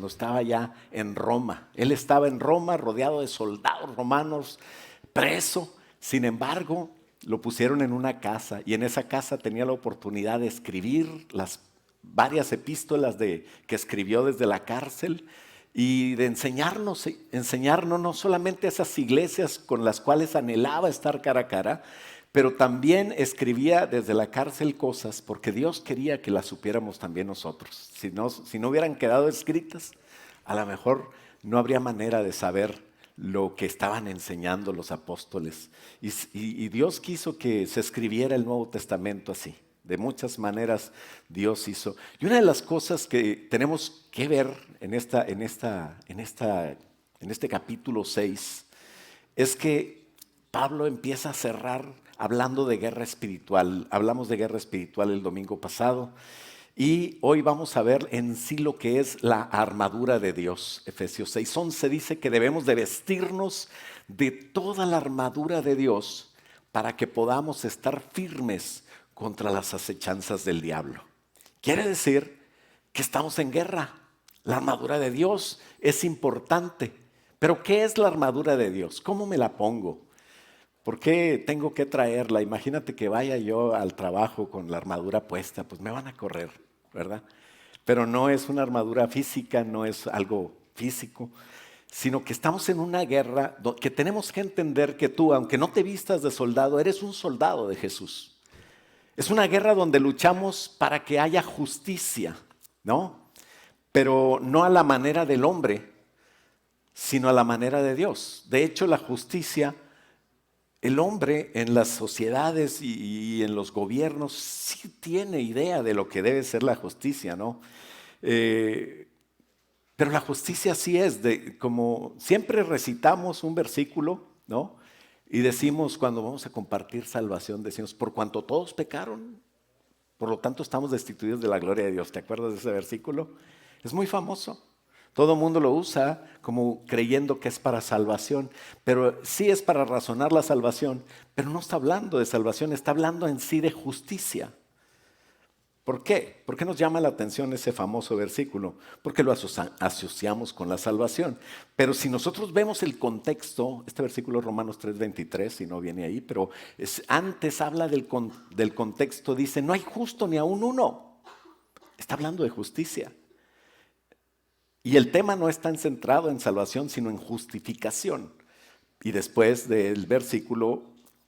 cuando estaba ya en Roma. Él estaba en Roma rodeado de soldados romanos, preso. Sin embargo, lo pusieron en una casa y en esa casa tenía la oportunidad de escribir las varias epístolas que escribió desde la cárcel y de enseñarnos no solamente a esas iglesias con las cuales anhelaba estar cara a cara, pero también escribía desde la cárcel cosas porque Dios quería que las supiéramos también nosotros. Si no hubieran quedado escritas, a lo mejor no habría manera de saber lo que estaban enseñando los apóstoles. Y Dios quiso que se escribiera el Nuevo Testamento así. De muchas maneras Dios hizo. Y una de las cosas que tenemos que ver en este capítulo 6 es que Pablo empieza a cerrar hablando de guerra espiritual. Hablamos de guerra espiritual el domingo pasado y hoy vamos a ver en sí lo que es la armadura de Dios. Efesios 6:11 dice que debemos de vestirnos de toda la armadura de Dios para que podamos estar firmes contra las acechanzas del diablo. Quiere decir que estamos en guerra. La armadura de Dios es importante. Pero ¿qué es la armadura de Dios? ¿Cómo me la pongo? ¿Por qué tengo que traerla? Imagínate que vaya yo al trabajo con la armadura puesta, pues me van a correr, ¿verdad? Pero no es una armadura física, no es algo físico, sino que estamos en una guerra que tenemos que entender que tú, aunque no te vistas de soldado, eres un soldado de Jesús. Es una guerra donde luchamos para que haya justicia, ¿no? Pero no a la manera del hombre, sino a la manera de Dios. De hecho, la justicia, el hombre en las sociedades y en los gobiernos sí tiene idea de lo que debe ser la justicia, ¿no? Pero la justicia así es, como siempre recitamos un versículo, ¿no? Y decimos cuando vamos a compartir salvación, decimos, por cuanto todos pecaron, por lo tanto estamos destituidos de la gloria de Dios. ¿Te acuerdas de ese versículo? Es muy famoso. Todo el mundo lo usa como creyendo que es para salvación, pero sí es para razonar la salvación, pero no está hablando de salvación, está hablando en sí de justicia. ¿Por qué? ¿Por qué nos llama la atención ese famoso versículo? Porque lo asociamos con la salvación. Pero si nosotros vemos el contexto, este versículo es Romanos 3:23, si no viene ahí, pero antes habla del contexto, dice, no hay justo ni aún uno. Está hablando de justicia. Y el tema no está centrado en salvación, sino en justificación. Y después del versículo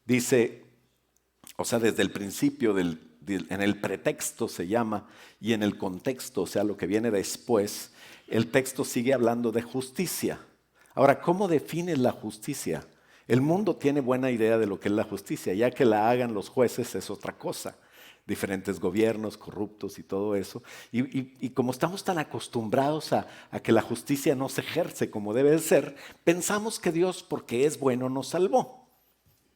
dice, o sea, desde el principio, en el pretexto se llama, y en el contexto, o sea, lo que viene después, el texto sigue hablando de justicia. Ahora, ¿cómo defines la justicia? El mundo tiene buena idea de lo que es la justicia, ya que la hagan los jueces es otra cosa. Diferentes gobiernos corruptos y todo eso. Y como estamos tan acostumbrados a que la justicia no se ejerce como debe de ser, pensamos que Dios, porque es bueno, nos salvó.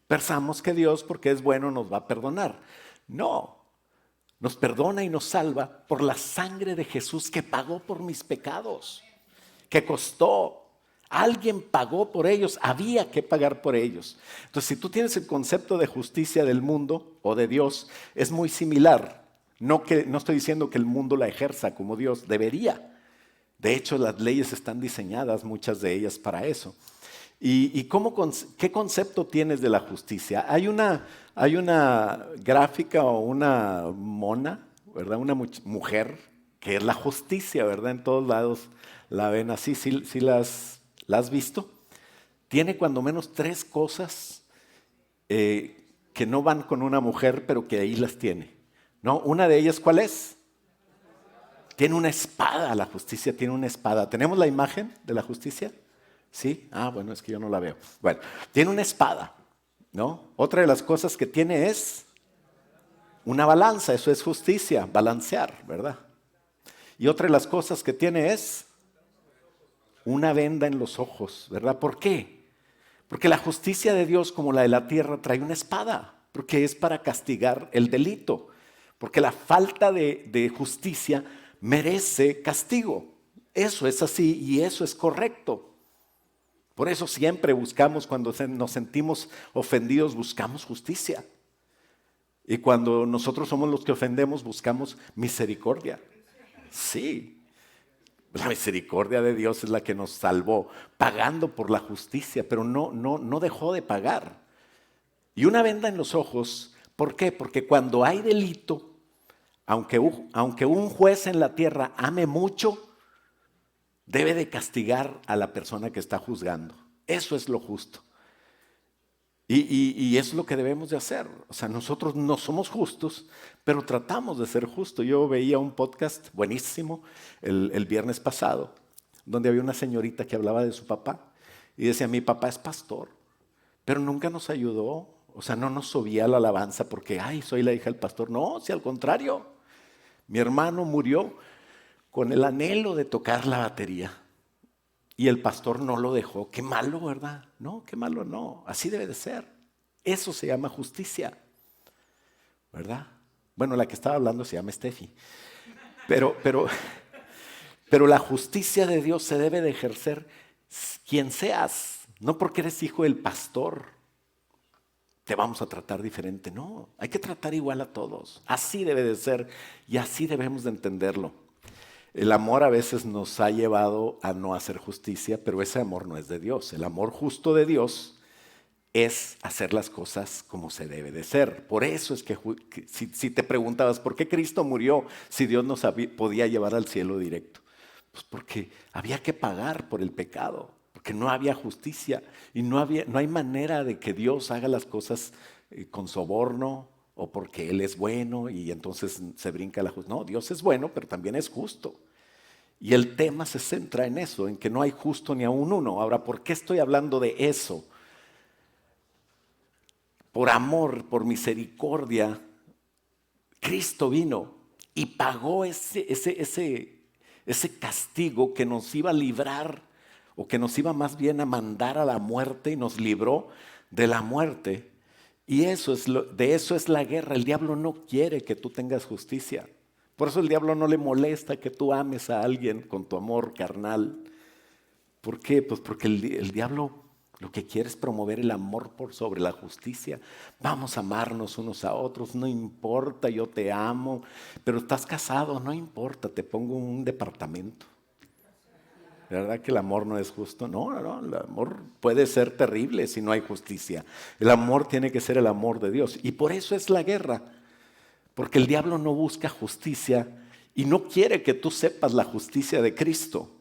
Pensamos que Dios, porque es bueno, nos va a perdonar. No, nos perdona y nos salva por la sangre de Jesús que pagó por mis pecados, que costó. Alguien pagó por ellos, había que pagar por ellos. Entonces, si tú tienes el concepto de justicia del mundo o de Dios, es muy similar. No estoy diciendo que el mundo la ejerza como Dios, debería. De hecho, las leyes están diseñadas, muchas de ellas, para eso. ¿Y qué concepto tienes de la justicia? Hay una gráfica o una mona, ¿verdad? Una mujer que es la justicia, ¿verdad? En todos lados la ven así, ¿sí ¿la has visto? Tiene cuando menos 3 cosas que no van con una mujer, pero que ahí las tiene, ¿no? Una de ellas, ¿cuál es? Tiene una espada, la justicia tiene una espada. ¿Tenemos la imagen de la justicia? ¿Sí? Ah, bueno, es que yo no la veo. Bueno, tiene una espada, ¿no? Otra de las cosas que tiene es una balanza, eso es justicia, balancear, ¿verdad? Y otra de las cosas que tiene es una venda en los ojos, ¿verdad? ¿Por qué? Porque la justicia de Dios, como la de la tierra, trae una espada, porque es para castigar el delito, porque la falta de justicia merece castigo. Eso es así y eso es correcto. Por eso siempre buscamos, cuando nos sentimos ofendidos, buscamos justicia. Y cuando nosotros somos los que ofendemos, buscamos misericordia. Sí. La misericordia de Dios es la que nos salvó, pagando por la justicia, pero no dejó de pagar. Y una venda en los ojos, ¿por qué? Porque cuando hay delito, aunque un juez en la tierra ame mucho, debe de castigar a la persona que está juzgando. Eso es lo justo. Y es lo que debemos de hacer. O sea, nosotros no somos justos, pero tratamos de ser justos. Yo veía un podcast buenísimo el viernes pasado, donde había una señorita que hablaba de su papá y decía, mi papá es pastor, pero nunca nos ayudó. O sea, no nos subía la alabanza porque, ay, soy la hija del pastor. No, si al contrario, mi hermano murió con el anhelo de tocar la batería. Y el pastor no lo dejó. Qué malo, ¿verdad? No, qué malo no. Así debe de ser. Eso se llama justicia, ¿verdad? Bueno, la que estaba hablando se llama Steffi. Pero la justicia de Dios se debe de ejercer quien seas. No porque eres hijo del pastor te vamos a tratar diferente. No, hay que tratar igual a todos. Así debe de ser y así debemos de entenderlo. El amor a veces nos ha llevado a no hacer justicia, pero ese amor no es de Dios. El amor justo de Dios es hacer las cosas como se debe de ser. Por eso es que si te preguntabas por qué Cristo murió si Dios nos podía llevar al cielo directo, pues porque había que pagar por el pecado, porque no había justicia y no hay manera de que Dios haga las cosas con soborno, o porque Él es bueno y entonces se brinca la justicia. No, Dios es bueno, pero también es justo. Y el tema se centra en eso, en que no hay justo ni aun uno. Ahora, ¿por qué estoy hablando de eso? Por amor, por misericordia, Cristo vino y pagó ese castigo que nos iba a librar, o que nos iba más bien a mandar a la muerte, y nos libró de la muerte. Y de eso es la guerra. El diablo no quiere que tú tengas justicia. Por eso el diablo no le molesta que tú ames a alguien con tu amor carnal. ¿Por qué? Pues porque el diablo lo que quiere es promover el amor por sobre la justicia. Vamos a amarnos unos a otros, no importa, yo te amo, pero estás casado, no importa, te pongo un departamento. ¿Verdad que el amor no es justo? No, el amor puede ser terrible si no hay justicia. El amor tiene que ser el amor de Dios. Y por eso es la guerra. Porque el diablo no busca justicia y no quiere que tú sepas la justicia de Cristo,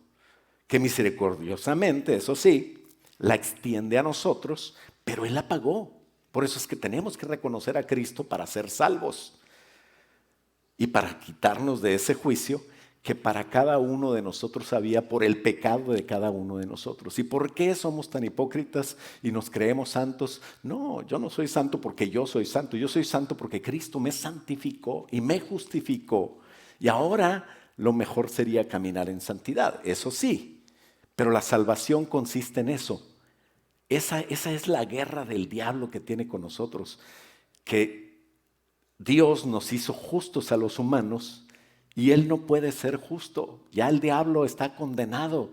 que misericordiosamente, eso sí, la extiende a nosotros, pero Él la pagó. Por eso es que tenemos que reconocer a Cristo para ser salvos y para quitarnos de ese juicio que para cada uno de nosotros había por el pecado de cada uno de nosotros. ¿Y por qué somos tan hipócritas y nos creemos santos? No, yo no soy santo porque yo soy santo. Yo soy santo porque Cristo me santificó y me justificó. Y ahora lo mejor sería caminar en santidad, eso sí. Pero la salvación consiste en eso. Esa es la guerra del diablo que tiene con nosotros. Que Dios nos hizo justos a los humanos, y Él no puede ser justo. Ya el diablo está condenado.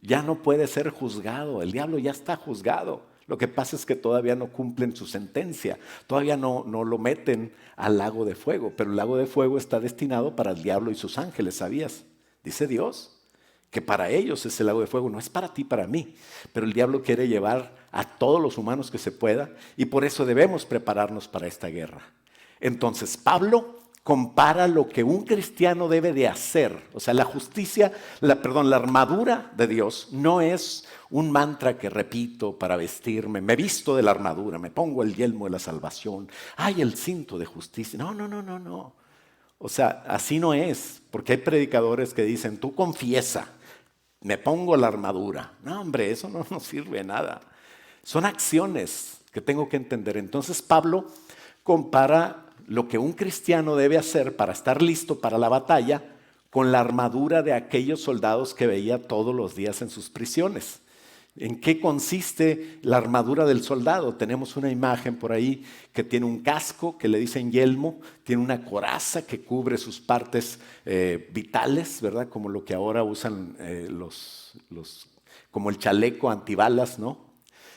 Ya no puede ser juzgado. El diablo ya está juzgado. Lo que pasa es que todavía no cumplen su sentencia. Todavía no lo meten al lago de fuego. Pero el lago de fuego está destinado para el diablo y sus ángeles, ¿sabías? Dice Dios que para ellos es el lago de fuego. No es para ti, para mí. Pero el diablo quiere llevar a todos los humanos que se pueda. Y por eso debemos prepararnos para esta guerra. Entonces, Pablo compara lo que un cristiano debe de hacer. O sea, la armadura de Dios no es un mantra que repito para vestirme. Me visto de la armadura, me pongo el yelmo de la salvación. Ay, el cinto de justicia. No. O sea, así no es. Porque hay predicadores que dicen, tú confiesa, me pongo la armadura. No, hombre, eso no nos sirve de nada. Son acciones que tengo que entender. Entonces Pablo compara lo que un cristiano debe hacer para estar listo para la batalla con la armadura de aquellos soldados que veía todos los días en sus prisiones. ¿En qué consiste la armadura del soldado? Tenemos una imagen por ahí que tiene un casco que le dicen yelmo, tiene una coraza que cubre sus partes vitales, ¿verdad? Como lo que ahora usan como el chaleco antibalas, ¿no?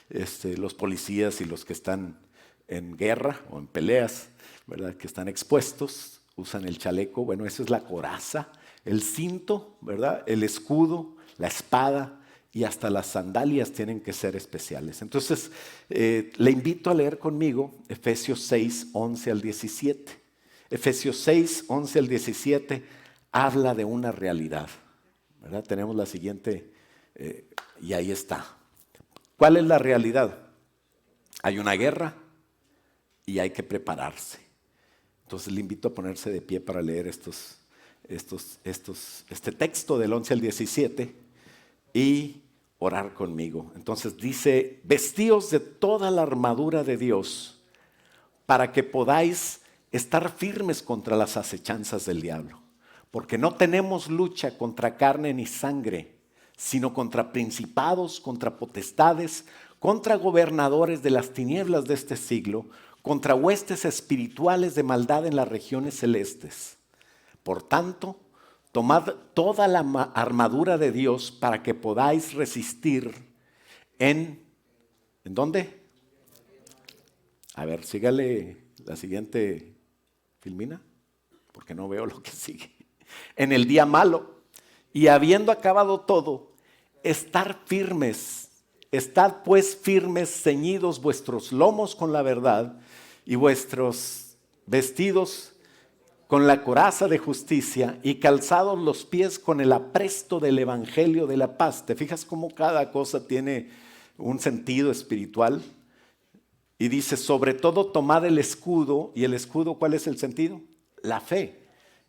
Los policías y los que están en guerra o en peleas, ¿verdad? Que están expuestos, usan el chaleco. Bueno, esa es la coraza, El cinto, ¿verdad? El escudo, la espada y hasta las sandalias tienen que ser especiales. Entonces, le invito a leer conmigo Efesios 6, 11 al 17. Efesios 6, 11 al 17 habla de una realidad, ¿verdad? Tenemos la siguiente, y ahí está. ¿Cuál es la realidad? Hay una guerra y hay que prepararse. Entonces le invito a ponerse de pie para leer este texto del 11 al 17 y orar conmigo. Entonces dice, vestíos de toda la armadura de Dios para que podáis estar firmes contra las acechanzas del diablo. Porque no tenemos lucha contra carne ni sangre, sino contra principados, contra potestades, contra gobernadores de las tinieblas de este siglo, contra huestes espirituales de maldad en las regiones celestes. Por tanto, tomad toda la armadura de Dios para que podáis resistir ¿en dónde? A ver, sígale la siguiente filmina, porque no veo lo que sigue. En el día malo, y habiendo acabado todo, estar firmes. Estad pues firmes, ceñidos vuestros lomos con la verdad y vuestros vestidos con la coraza de justicia y calzados los pies con el apresto del evangelio de la paz. ¿Te fijas cómo cada cosa tiene un sentido espiritual? Y dice, sobre todo tomad el escudo. ¿Y el escudo cuál es el sentido? La fe.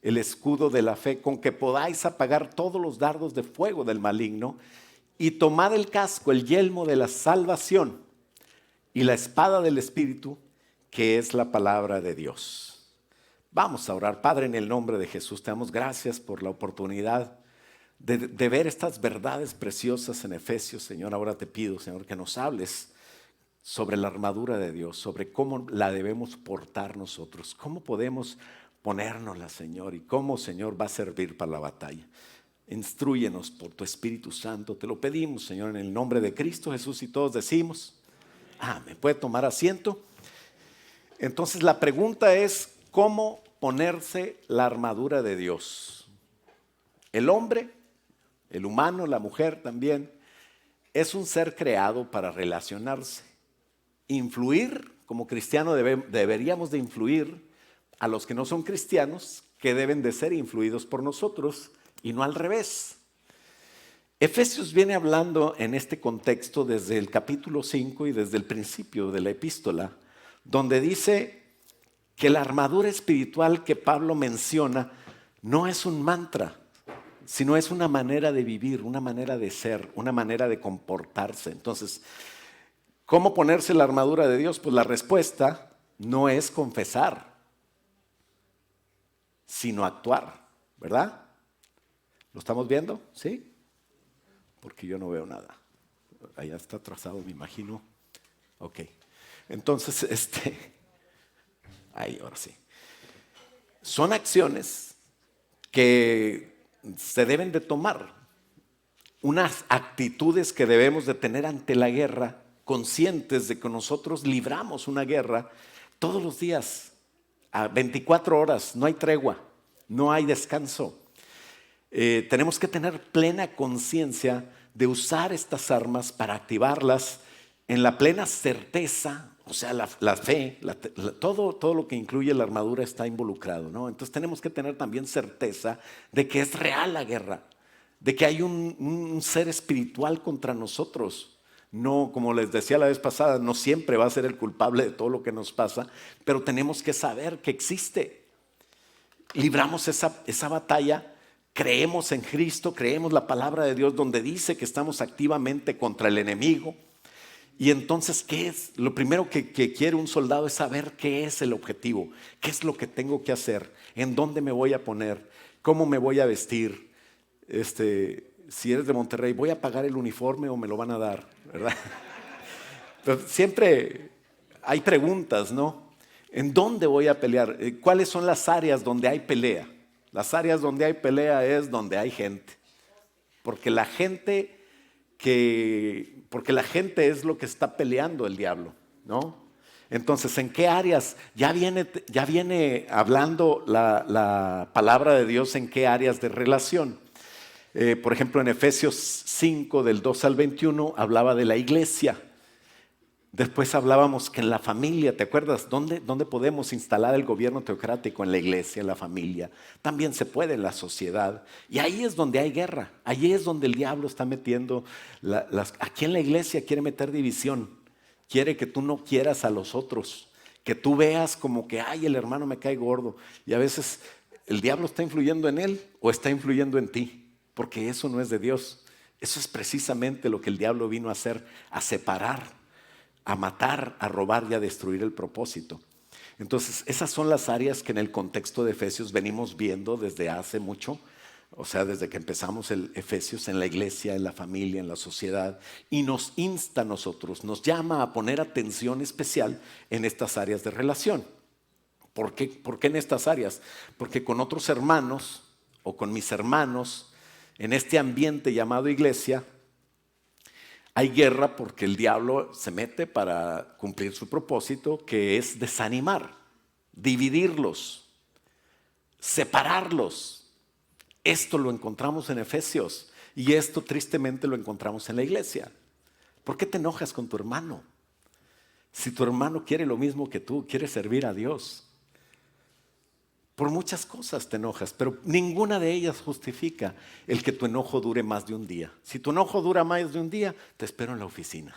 El escudo de la fe, con que podáis apagar todos los dardos de fuego del maligno. Y tomad el casco, el yelmo de la salvación y la espada del Espíritu, que es la palabra de Dios. Vamos a orar. Padre, en el nombre de Jesús, te damos gracias por la oportunidad de ver estas verdades preciosas en Efesios. Señor, ahora te pido, Señor, que nos hables sobre la armadura de Dios, sobre cómo la debemos portar nosotros, cómo podemos ponérnosla, Señor, y cómo, Señor, va a servir para la batalla. Instrúyenos por tu Espíritu Santo, te lo pedimos, Señor, en el nombre de Cristo Jesús, y todos decimos, amén. ¿Puede tomar asiento? Entonces la pregunta es, ¿cómo ponerse la armadura de Dios? El hombre, el humano, la mujer también, es un ser creado para relacionarse. Influir, como cristiano deberíamos de influir a los que no son cristianos, que deben de ser influidos por nosotros y no al revés. Efesios viene hablando en este contexto desde el capítulo 5 y desde el principio de la epístola, donde dice que la armadura espiritual que Pablo menciona no es un mantra, sino es una manera de vivir, una manera de ser, una manera de comportarse. Entonces, ¿cómo ponerse la armadura de Dios? Pues la respuesta no es confesar, sino actuar, ¿verdad? ¿Lo estamos viendo? ¿Sí? Porque yo no veo nada. Allá está trazado, me imagino. Ok. Entonces, ahí, ahora sí. Son acciones que se deben de tomar. Unas actitudes que debemos de tener ante la guerra, conscientes de que nosotros libramos una guerra todos los días, a 24 horas, no hay tregua, no hay descanso. Tenemos que tener plena conciencia de usar estas armas para activarlas en la plena certeza, o sea, la fe, todo lo que incluye la armadura está involucrado, ¿no? Entonces tenemos que tener también certeza de que es real la guerra, de que hay un ser espiritual contra nosotros. No, como les decía la vez pasada, no siempre va a ser el culpable de todo lo que nos pasa, pero tenemos que saber que existe. Libramos esa batalla, creemos en Cristo, creemos la palabra de Dios donde dice que estamos activamente contra el enemigo. Y entonces, ¿qué es? Lo primero que quiere un soldado es saber qué es el objetivo, qué es lo que tengo que hacer, en dónde me voy a poner, cómo me voy a vestir. Si eres de Monterrey, ¿voy a pagar el uniforme o me lo van a dar? ¿Verdad? Pero siempre hay preguntas, ¿no? ¿En dónde voy a pelear? ¿Cuáles son las áreas donde hay pelea? Las áreas donde hay pelea es donde hay gente. Porque la gente es lo que está peleando el diablo, ¿no? Entonces, ¿en qué áreas? Ya viene hablando la palabra de Dios en qué áreas de relación. Por ejemplo, en Efesios 5, del 2 al 21, hablaba de la iglesia. Después hablábamos que en la familia, ¿te acuerdas? ¿Dónde podemos instalar el gobierno teocrático? En la iglesia, en la familia. También se puede en la sociedad. Y ahí es donde hay guerra. Ahí es donde el diablo está metiendo. Aquí en la iglesia quiere meter división. Quiere que tú no quieras a los otros. Que tú veas como que, ay, el hermano me cae gordo. Y a veces el diablo está influyendo en él o está influyendo en ti. Porque eso no es de Dios. Eso es precisamente lo que el diablo vino a hacer, a separar, a matar, a robar y a destruir el propósito. Entonces, esas son las áreas que en el contexto de Efesios venimos viendo desde hace mucho, o sea, desde que empezamos el Efesios en la iglesia, en la familia, en la sociedad, y nos insta a nosotros, nos llama a poner atención especial en estas áreas de relación. ¿Por qué en estas áreas? Porque con otros hermanos o con mis hermanos, en este ambiente llamado iglesia, hay guerra porque el diablo se mete para cumplir su propósito, que es desanimar, dividirlos, separarlos. Esto lo encontramos en Efesios y esto tristemente lo encontramos en la iglesia. ¿Por qué te enojas con tu hermano? Si tu hermano quiere lo mismo que tú, quiere servir a Dios. Por muchas cosas te enojas, pero ninguna de ellas justifica el que tu enojo dure más de un día. Si tu enojo dura más de un día, te espero en la oficina.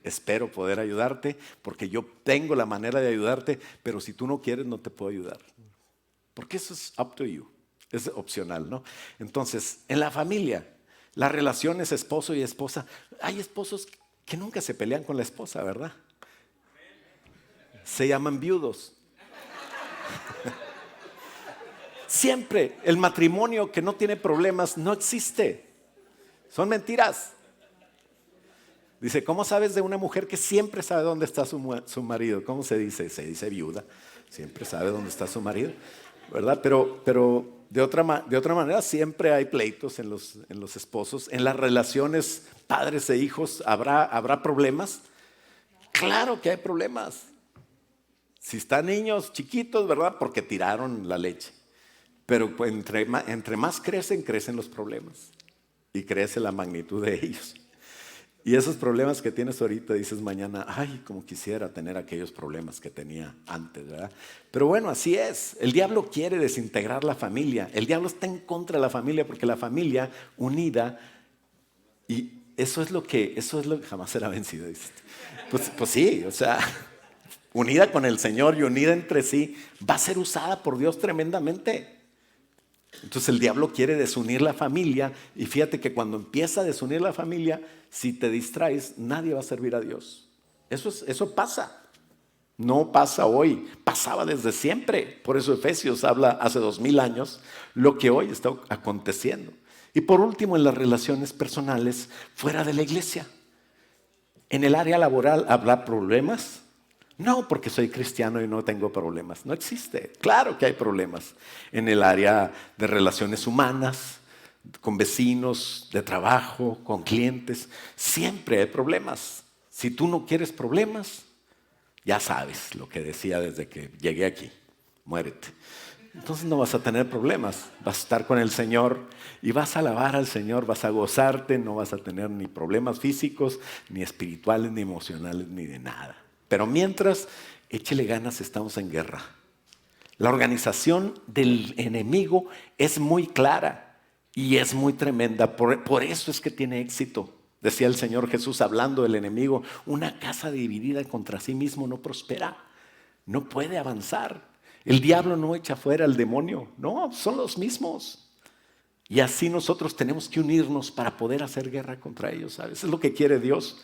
Espero poder ayudarte porque yo tengo la manera de ayudarte, pero si tú no quieres no te puedo ayudar. Porque eso es up to you, es opcional, ¿no? Entonces, en la familia, la relación es esposo y esposa. Hay esposos que nunca se pelean con la esposa, ¿verdad? Se llaman viudos. Siempre el matrimonio que no tiene problemas no existe. Son mentiras. Dice, ¿cómo sabes de una mujer que siempre sabe dónde está su marido? ¿Cómo se dice? Se dice viuda. Siempre sabe dónde está su marido, ¿verdad? Pero de otra manera siempre hay pleitos en los esposos. En las relaciones padres e hijos habrá problemas. Claro que hay problemas. Si están niños chiquitos, ¿verdad? Porque tiraron la leche. Pero entre más crecen los problemas y crece la magnitud de ellos. Y esos problemas que tienes ahorita, dices mañana, ay, como quisiera tener aquellos problemas que tenía antes, ¿verdad? Pero bueno, así es. El diablo quiere desintegrar la familia. El diablo está en contra de la familia porque la familia unida, y eso es lo que jamás será vencida. Pues sí, o sea, unida con el Señor y unida entre sí, va a ser usada por Dios tremendamente. Entonces el diablo quiere desunir la familia y fíjate que cuando empieza a desunir la familia, si te distraes, nadie va a servir a Dios. Eso pasa. No pasa hoy, pasaba desde siempre. Por eso Efesios habla hace 2000 años lo que hoy está aconteciendo. Y por último, en las relaciones personales fuera de la iglesia. En el área laboral habrá problemas. No, porque soy cristiano y no tengo problemas. No existe. Claro que hay problemas en el área de relaciones humanas, con vecinos, de trabajo, con clientes. Siempre hay problemas. Si tú no quieres problemas, ya sabes lo que decía desde que llegué aquí. Muérete. Entonces no vas a tener problemas. Vas a estar con el Señor y vas a alabar al Señor, vas a gozarte, no vas a tener ni problemas físicos, ni espirituales, ni emocionales, ni de nada. Pero mientras, échele ganas, estamos en guerra. La organización del enemigo es muy clara y es muy tremenda. Por eso es que tiene éxito. Decía el Señor Jesús hablando del enemigo, una casa dividida contra sí mismo no prospera, no puede avanzar. El diablo no echa fuera al demonio, no, son los mismos. Y así nosotros tenemos que unirnos para poder hacer guerra contra ellos, ¿sabes? Es lo que quiere Dios.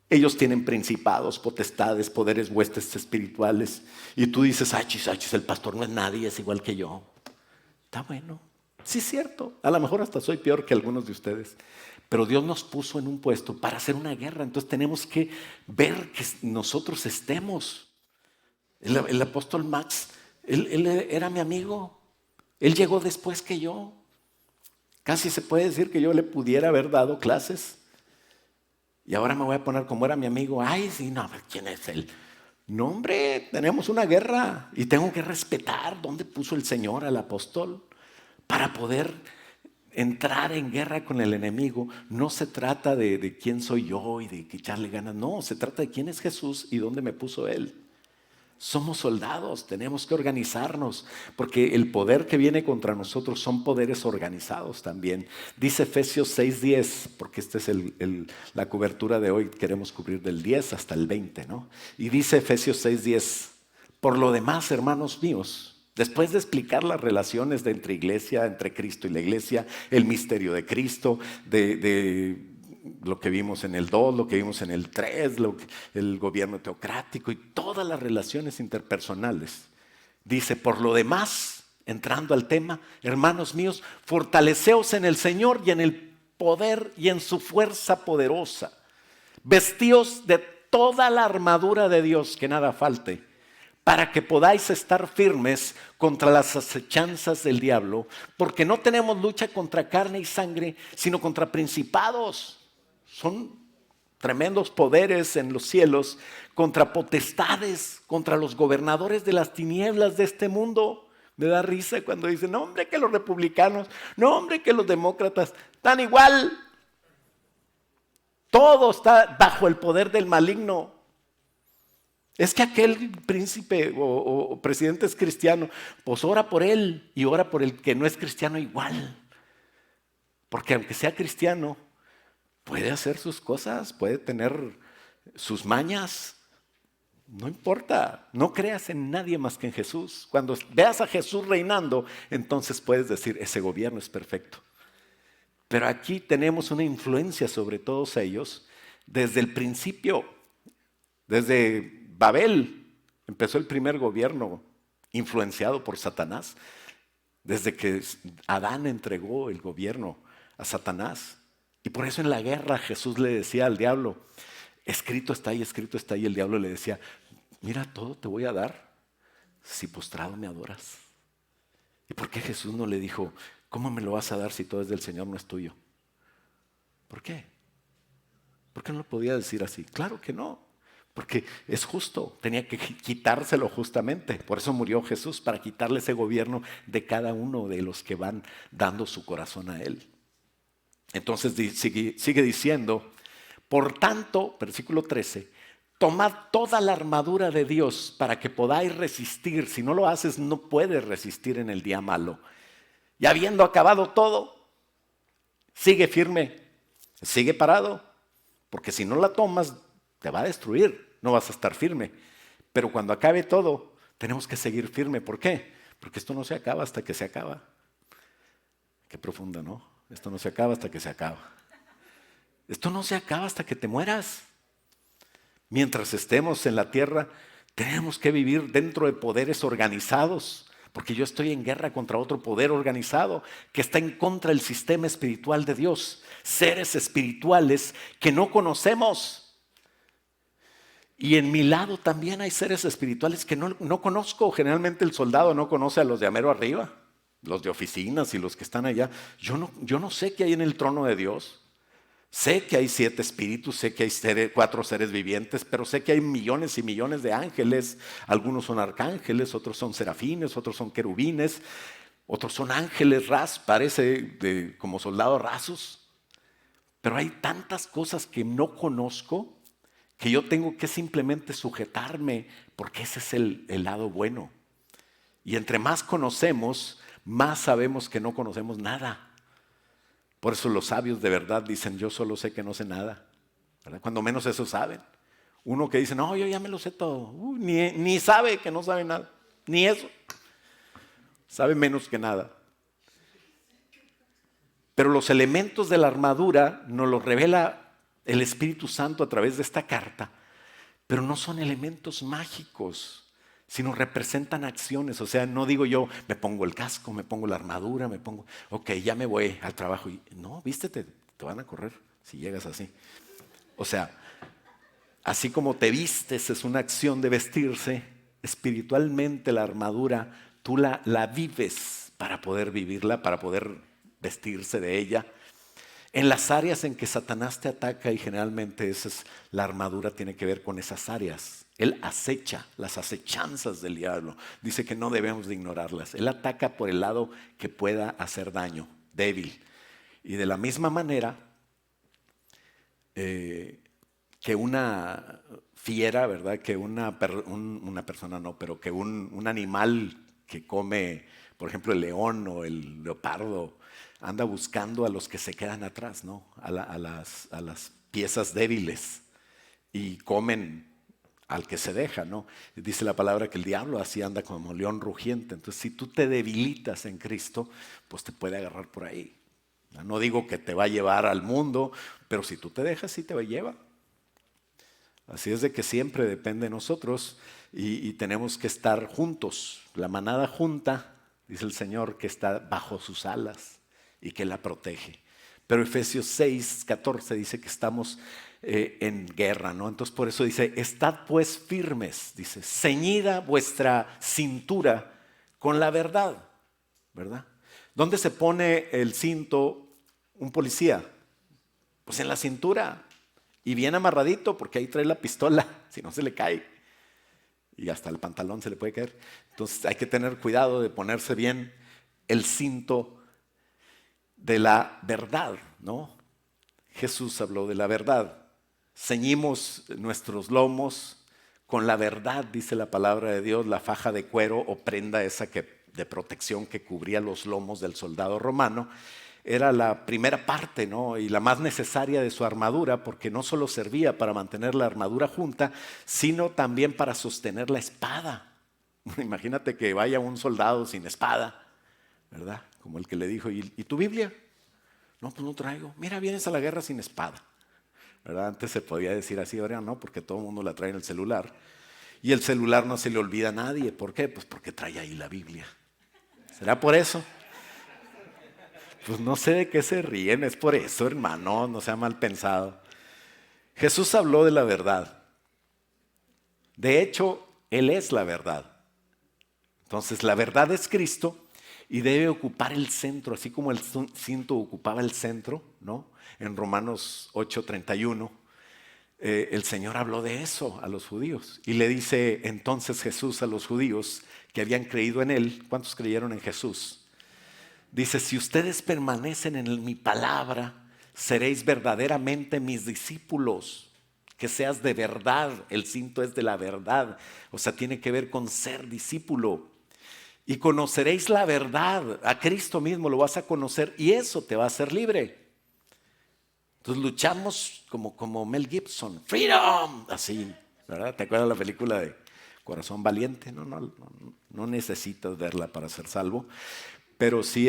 Ellos tienen principados, potestades, poderes, huestes espirituales. Y tú dices, achis, el pastor no es nadie, es igual que yo. Está bueno. Sí, es cierto. A lo mejor hasta soy peor que algunos de ustedes. Pero Dios nos puso en un puesto para hacer una guerra. Entonces tenemos que ver que nosotros estemos. El apóstol Max, él era mi amigo. Él llegó después que yo. Casi se puede decir que yo le pudiera haber dado clases. Y ahora me voy a poner como era mi amigo. Ay, sí, no, ¿quién es él? No, hombre, tenemos una guerra y tengo que respetar dónde puso el Señor al apóstol para poder entrar en guerra con el enemigo. No se trata de quién soy yo y de echarle ganas, no, se trata de quién es Jesús y dónde me puso Él. Somos soldados, tenemos que organizarnos, porque el poder que viene contra nosotros son poderes organizados también. Dice Efesios 6:10, porque esta es la cobertura de hoy, queremos cubrir del 10 hasta el 20, ¿no? Y dice Efesios 6:10, por lo demás, hermanos míos, después de explicar las relaciones entre iglesia, entre Cristo y la iglesia, el misterio de Cristo, de lo que vimos en el 2, lo que vimos en el 3, el gobierno teocrático y todas las relaciones interpersonales. Dice, por lo demás, entrando al tema, hermanos míos, fortaleceos en el Señor y en el poder y en su fuerza poderosa. Vestíos de toda la armadura de Dios, que nada falte, para que podáis estar firmes contra las acechanzas del diablo, porque no tenemos lucha contra carne y sangre, sino contra principados. Son tremendos poderes en los cielos, contra potestades, contra los gobernadores de las tinieblas de este mundo. Me da risa cuando dicen, no hombre, que los republicanos, no hombre, que los demócratas, están igual. Todo está bajo el poder del maligno. Es que aquel príncipe o presidente es cristiano, pues ora por él y ora por el que no es cristiano igual. Porque aunque sea cristiano, puede hacer sus cosas, puede tener sus mañas. No importa, no creas en nadie más que en Jesús. Cuando veas a Jesús reinando, entonces puedes decir, ese gobierno es perfecto. Pero aquí tenemos una influencia sobre todos ellos desde el principio, desde Babel empezó el primer gobierno influenciado por Satanás, desde que Adán entregó el gobierno a Satanás. Y por eso en la guerra Jesús le decía al diablo, escrito está ahí, escrito está ahí. El diablo le decía, mira, todo te voy a dar si postrado me adoras. ¿Y por qué Jesús no le dijo, cómo me lo vas a dar si todo es del Señor, no es tuyo? ¿Por qué? ¿Por qué no lo podía decir así? Claro que no, porque es justo, tenía que quitárselo justamente. Por eso murió Jesús, para quitarle ese gobierno de cada uno de los que van dando su corazón a Él. Entonces sigue diciendo, por tanto, versículo 13, tomad toda la armadura de Dios para que podáis resistir. Si no lo haces, no puedes resistir en el día malo. Y habiendo acabado todo, sigue firme, sigue parado, porque si no la tomas, te va a destruir, no vas a estar firme. Pero cuando acabe todo, tenemos que seguir firme. ¿Por qué? Porque esto no se acaba hasta que se acaba. Qué profunda, ¿no? Esto no se acaba hasta que se acaba. Esto no se acaba hasta que te mueras. Mientras estemos en la tierra, tenemos que vivir dentro de poderes organizados, porque yo estoy en guerra contra otro poder organizado que está en contra del sistema espiritual de Dios. Seres espirituales que no conocemos. Y en mi lado también hay seres espirituales que no conozco. Generalmente el soldado no conoce a los de amero arriba, los de oficinas y los que están allá. Yo no sé qué hay en el trono de Dios. Sé que hay 7 espíritus, sé que hay 4 seres vivientes, pero sé que hay millones y millones de ángeles. Algunos son arcángeles, otros son serafines, otros son querubines, otros son ángeles parece como soldados rasos. Pero hay tantas cosas que no conozco que yo tengo que simplemente sujetarme, porque ese es el lado bueno. Y entre más conocemos, más sabemos que no conocemos nada. Por eso los sabios de verdad dicen, yo solo sé que no sé nada, ¿verdad? Cuando menos eso saben. Uno que dice, no, yo ya me lo sé todo. Ni sabe que no sabe nada, ni eso. Sabe menos que nada. Pero los elementos de la armadura nos los revela el Espíritu Santo a través de esta carta, pero no son elementos mágicos, sino representan acciones. O sea, no digo yo, me pongo el casco, me pongo la armadura, ok, ya me voy al trabajo. No, vístete, te van a correr si llegas así. O sea, así como te vistes es una acción de vestirse, espiritualmente la armadura tú la vives para poder vivirla, para poder vestirse de ella. En las áreas en que Satanás te ataca, y generalmente la armadura tiene que ver con esas áreas. Él acecha las acechanzas del diablo. Dice que no debemos de ignorarlas. Él ataca por el lado que pueda hacer daño, débil. Y de la misma manera que una fiera, ¿verdad? Que una persona no, pero que un animal que come, por ejemplo, el león o el leopardo, anda buscando a los que se quedan atrás, ¿no? A las piezas débiles y comen al que se deja, ¿no? Dice la palabra que el diablo así anda como león rugiente. Entonces, si tú te debilitas en Cristo, pues te puede agarrar por ahí. No digo que te va a llevar al mundo, pero si tú te dejas, sí te va a llevar. Así es de que siempre depende de nosotros y tenemos que estar juntos. La manada junta, dice el Señor, que está bajo sus alas y que la protege. Pero Efesios 6:14 dice que estamos en guerra, ¿no? Entonces por eso dice, estad pues firmes, dice, ceñida vuestra cintura con la verdad, ¿verdad? ¿Dónde se pone el cinto un policía? Pues en la cintura. Y bien amarradito, porque ahí trae la pistola, si no se le cae. Y hasta el pantalón se le puede caer. Entonces hay que tener cuidado de ponerse bien el cinto de la verdad, ¿no? Jesús habló de la verdad. Ceñimos nuestros lomos con la verdad, dice la palabra de Dios, la faja de cuero o prenda esa de protección que cubría los lomos del soldado romano. Era la primera parte, ¿no? Y la más necesaria de su armadura, porque no solo servía para mantener la armadura junta, sino también para sostener la espada. Imagínate que vaya un soldado sin espada, ¿verdad? Como el que le dijo, ¿y tu Biblia? No, pues no traigo. Mira, vienes a la guerra sin espada, ¿verdad? Antes se podía decir así, ahora no, porque todo el mundo la trae en el celular. Y el celular no se le olvida a nadie. ¿Por qué? Pues porque trae ahí la Biblia. ¿Será por eso? Pues no sé de qué se ríen, es por eso, hermano, no sea mal pensado. Jesús habló de la verdad. De hecho, Él es la verdad. Entonces, la verdad es Cristo y debe ocupar el centro, así como el cinto ocupaba el centro, ¿no? En Romanos 8:31, el Señor habló de eso a los judíos. Y le dice entonces Jesús a los judíos que habían creído en Él. ¿Cuántos creyeron en Jesús? Dice, si ustedes permanecen en mi palabra, seréis verdaderamente mis discípulos. Que seas de verdad, el cinto es de la verdad. O sea, tiene que ver con ser discípulo. Y conoceréis la verdad, a Cristo mismo lo vas a conocer y eso te va a hacer libre. Entonces luchamos como Mel Gibson, freedom, así, ¿verdad? ¿Te acuerdas la película de Corazón Valiente? No necesitas verla para ser salvo. Pero sí,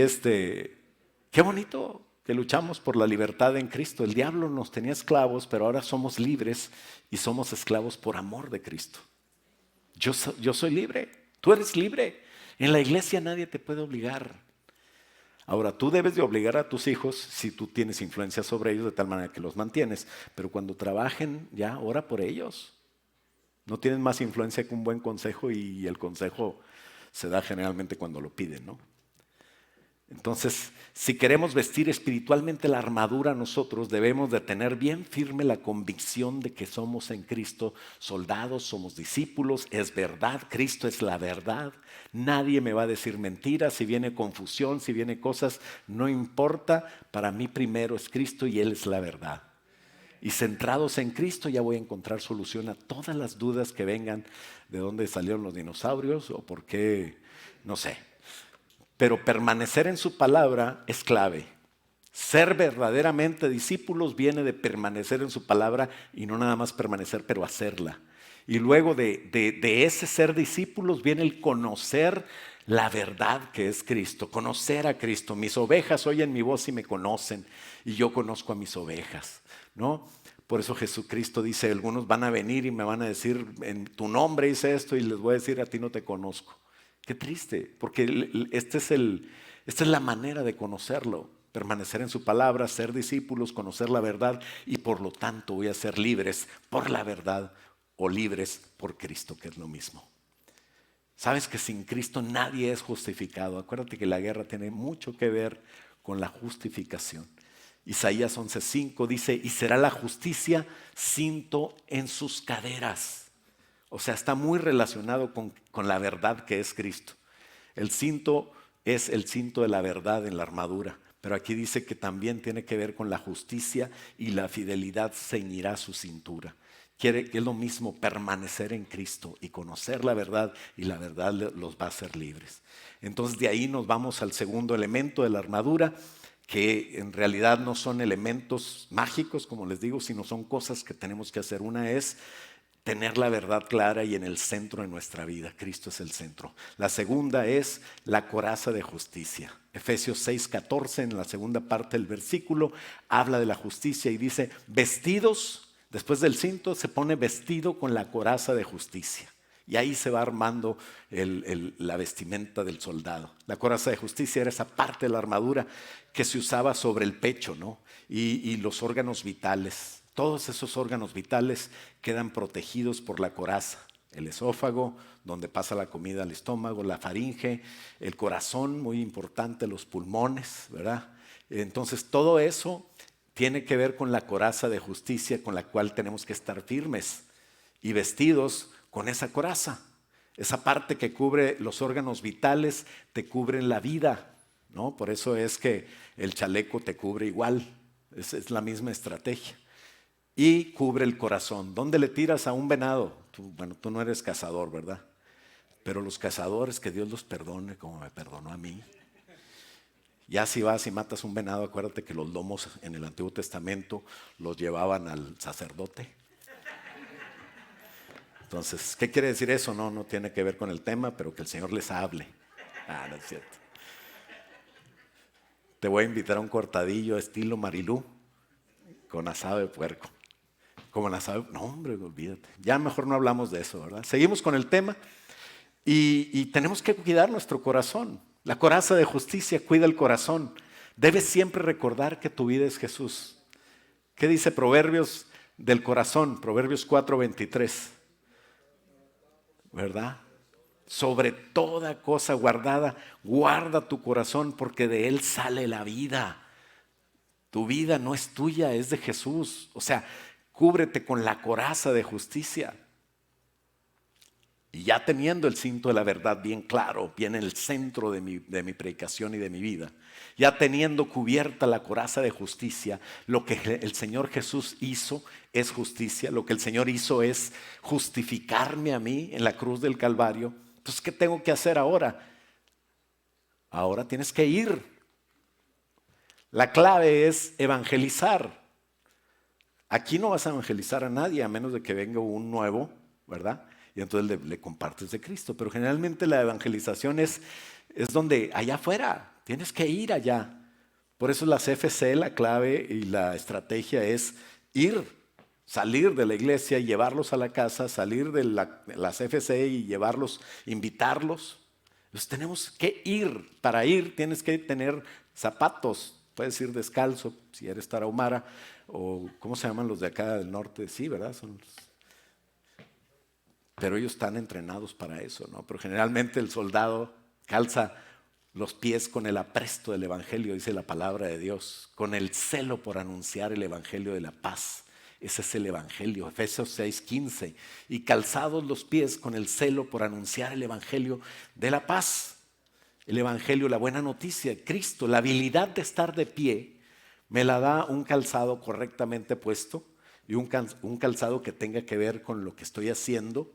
qué bonito que luchamos por la libertad en Cristo. El diablo nos tenía esclavos, pero ahora somos libres y somos esclavos por amor de Cristo. Yo soy libre, tú eres libre. En la iglesia nadie te puede obligar. Ahora, tú debes de obligar a tus hijos si tú tienes influencia sobre ellos de tal manera que los mantienes. Pero cuando trabajen, ya, ora por ellos. No tienen más influencia que un buen consejo y el consejo se da generalmente cuando lo piden, ¿no? Entonces, si queremos vestir espiritualmente la armadura nosotros, debemos de tener bien firme la convicción de que somos en Cristo soldados, somos discípulos, es verdad, Cristo es la verdad. Nadie me va a decir mentiras, si viene confusión, si viene cosas, no importa, para mí primero es Cristo y Él es la verdad. Y centrados en Cristo ya voy a encontrar solución a todas las dudas que vengan de dónde salieron los dinosaurios o por qué, no sé. Pero permanecer en su palabra es clave. Ser verdaderamente discípulos viene de permanecer en su palabra y no nada más permanecer, pero hacerla. Y luego de ese ser discípulos viene el conocer la verdad que es Cristo, conocer a Cristo. Mis ovejas oyen mi voz y me conocen y yo conozco a mis ovejas, ¿no? Por eso Jesucristo dice, algunos van a venir y me van a decir, en tu nombre hice esto y les voy a decir, a ti no te conozco. Qué triste, porque esta es la manera de conocerlo, permanecer en su palabra, ser discípulos, conocer la verdad y por lo tanto voy a ser libres por la verdad o libres por Cristo, que es lo mismo. Sabes que sin Cristo nadie es justificado. Acuérdate que la guerra tiene mucho que ver con la justificación. Isaías 11:5 dice, y será la justicia cinto en sus caderas. O sea, está muy relacionado con la verdad que es Cristo. El cinto es el cinto de la verdad en la armadura, pero aquí dice que también tiene que ver con la justicia y la fidelidad ceñirá su cintura. Quiere que es lo mismo permanecer en Cristo y conocer la verdad, y la verdad los va a hacer libres. Entonces de ahí nos vamos al segundo elemento de la armadura, que en realidad no son elementos mágicos, como les digo, sino son cosas que tenemos que hacer. Una es tener la verdad clara y en el centro de nuestra vida. Cristo es el centro. La segunda es la coraza de justicia. Efesios 6:14, en la segunda parte del versículo, habla de la justicia y dice, vestidos, después del cinto se pone vestido con la coraza de justicia. Y ahí se va armando la vestimenta del soldado. La coraza de justicia era esa parte de la armadura que se usaba sobre el pecho, ¿no? Y los órganos vitales. Todos esos órganos vitales quedan protegidos por la coraza. El esófago, donde pasa la comida al estómago, la faringe, el corazón, muy importante, los pulmones, ¿verdad? Entonces todo eso tiene que ver con la coraza de justicia con la cual tenemos que estar firmes y vestidos con esa coraza. Esa parte que cubre los órganos vitales te cubre la vida, ¿no? Por eso es que el chaleco te cubre igual. Es la misma estrategia. Y cubre el corazón. ¿Dónde le tiras a un venado? Tú no eres cazador, ¿verdad? Pero los cazadores, que Dios los perdone como me perdonó a mí. Ya si vas y matas un venado, acuérdate que los lomos en el Antiguo Testamento los llevaban al sacerdote. Entonces, ¿qué quiere decir eso? No tiene que ver con el tema, pero que el Señor les hable. No es cierto. Te voy a invitar a un cortadillo estilo Marilú con asado de puerco. Como asado, no hombre, olvídate. Ya mejor no hablamos de eso, ¿verdad? Seguimos con el tema y tenemos que cuidar nuestro corazón. La coraza de justicia cuida el corazón. Debes siempre recordar que tu vida es Jesús. ¿Qué dice Proverbios del corazón? Proverbios 4:23. ¿Verdad? Sobre toda cosa guardada, guarda tu corazón porque de él sale la vida. Tu vida no es tuya, es de Jesús. O sea, cúbrete con la coraza de justicia. Y ya teniendo el cinto de la verdad bien claro, bien en el centro de mi predicación y de mi vida, ya teniendo cubierta la coraza de justicia, lo que el Señor Jesús hizo es justicia. Lo que el Señor hizo es justificarme a mí en la cruz del Calvario. Entonces, ¿qué tengo que hacer ahora? Ahora tienes que ir. La clave es evangelizar. Aquí no vas a evangelizar a nadie a menos de que venga un nuevo, ¿verdad? Y entonces le compartes de Cristo. Pero generalmente la evangelización es donde, allá afuera, tienes que ir allá. Por eso las CFC, la clave y la estrategia es ir, salir de la iglesia y llevarlos a la casa, salir de las CFC y llevarlos, invitarlos. Entonces tenemos que ir. Para ir tienes que tener zapatos. Puedes ir descalzo si eres tarahumara o ¿cómo se llaman los de acá del norte? Sí, ¿verdad? Pero ellos están entrenados para eso, ¿no? Pero generalmente el soldado calza los pies con el apresto del evangelio, dice la palabra de Dios, con el celo por anunciar el evangelio de la paz. Ese es el evangelio, Efesios 6:15. Y calzados los pies con el celo por anunciar el evangelio de la paz. El evangelio, la buena noticia, Cristo, la habilidad de estar de pie, me la da un calzado correctamente puesto y un calzado que tenga que ver con lo que estoy haciendo.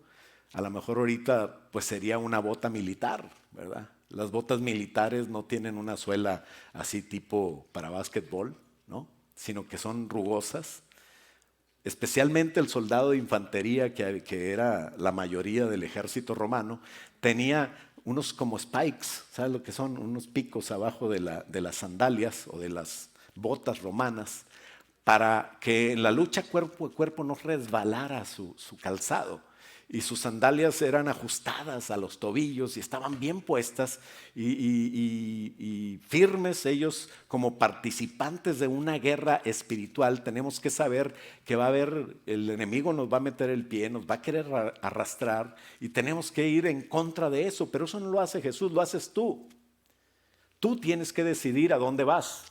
A lo mejor ahorita pues sería una bota militar, ¿verdad? Las botas militares no tienen una suela así tipo para básquetbol, ¿no? Sino que son rugosas. Especialmente el soldado de infantería, que era la mayoría del ejército romano, tenía unos como spikes, ¿sabes lo que son? Unos picos abajo de las sandalias o de las botas romanas, para que en la lucha cuerpo a cuerpo no resbalara su calzado. Y sus sandalias eran ajustadas a los tobillos y estaban bien puestas y firmes. Ellos, como participantes de una guerra espiritual, tenemos que saber que va a haber, el enemigo nos va a meter el pie, nos va a querer arrastrar y tenemos que ir en contra de eso. Pero eso no lo hace Jesús, lo haces tú. Tú tienes que decidir a dónde vas.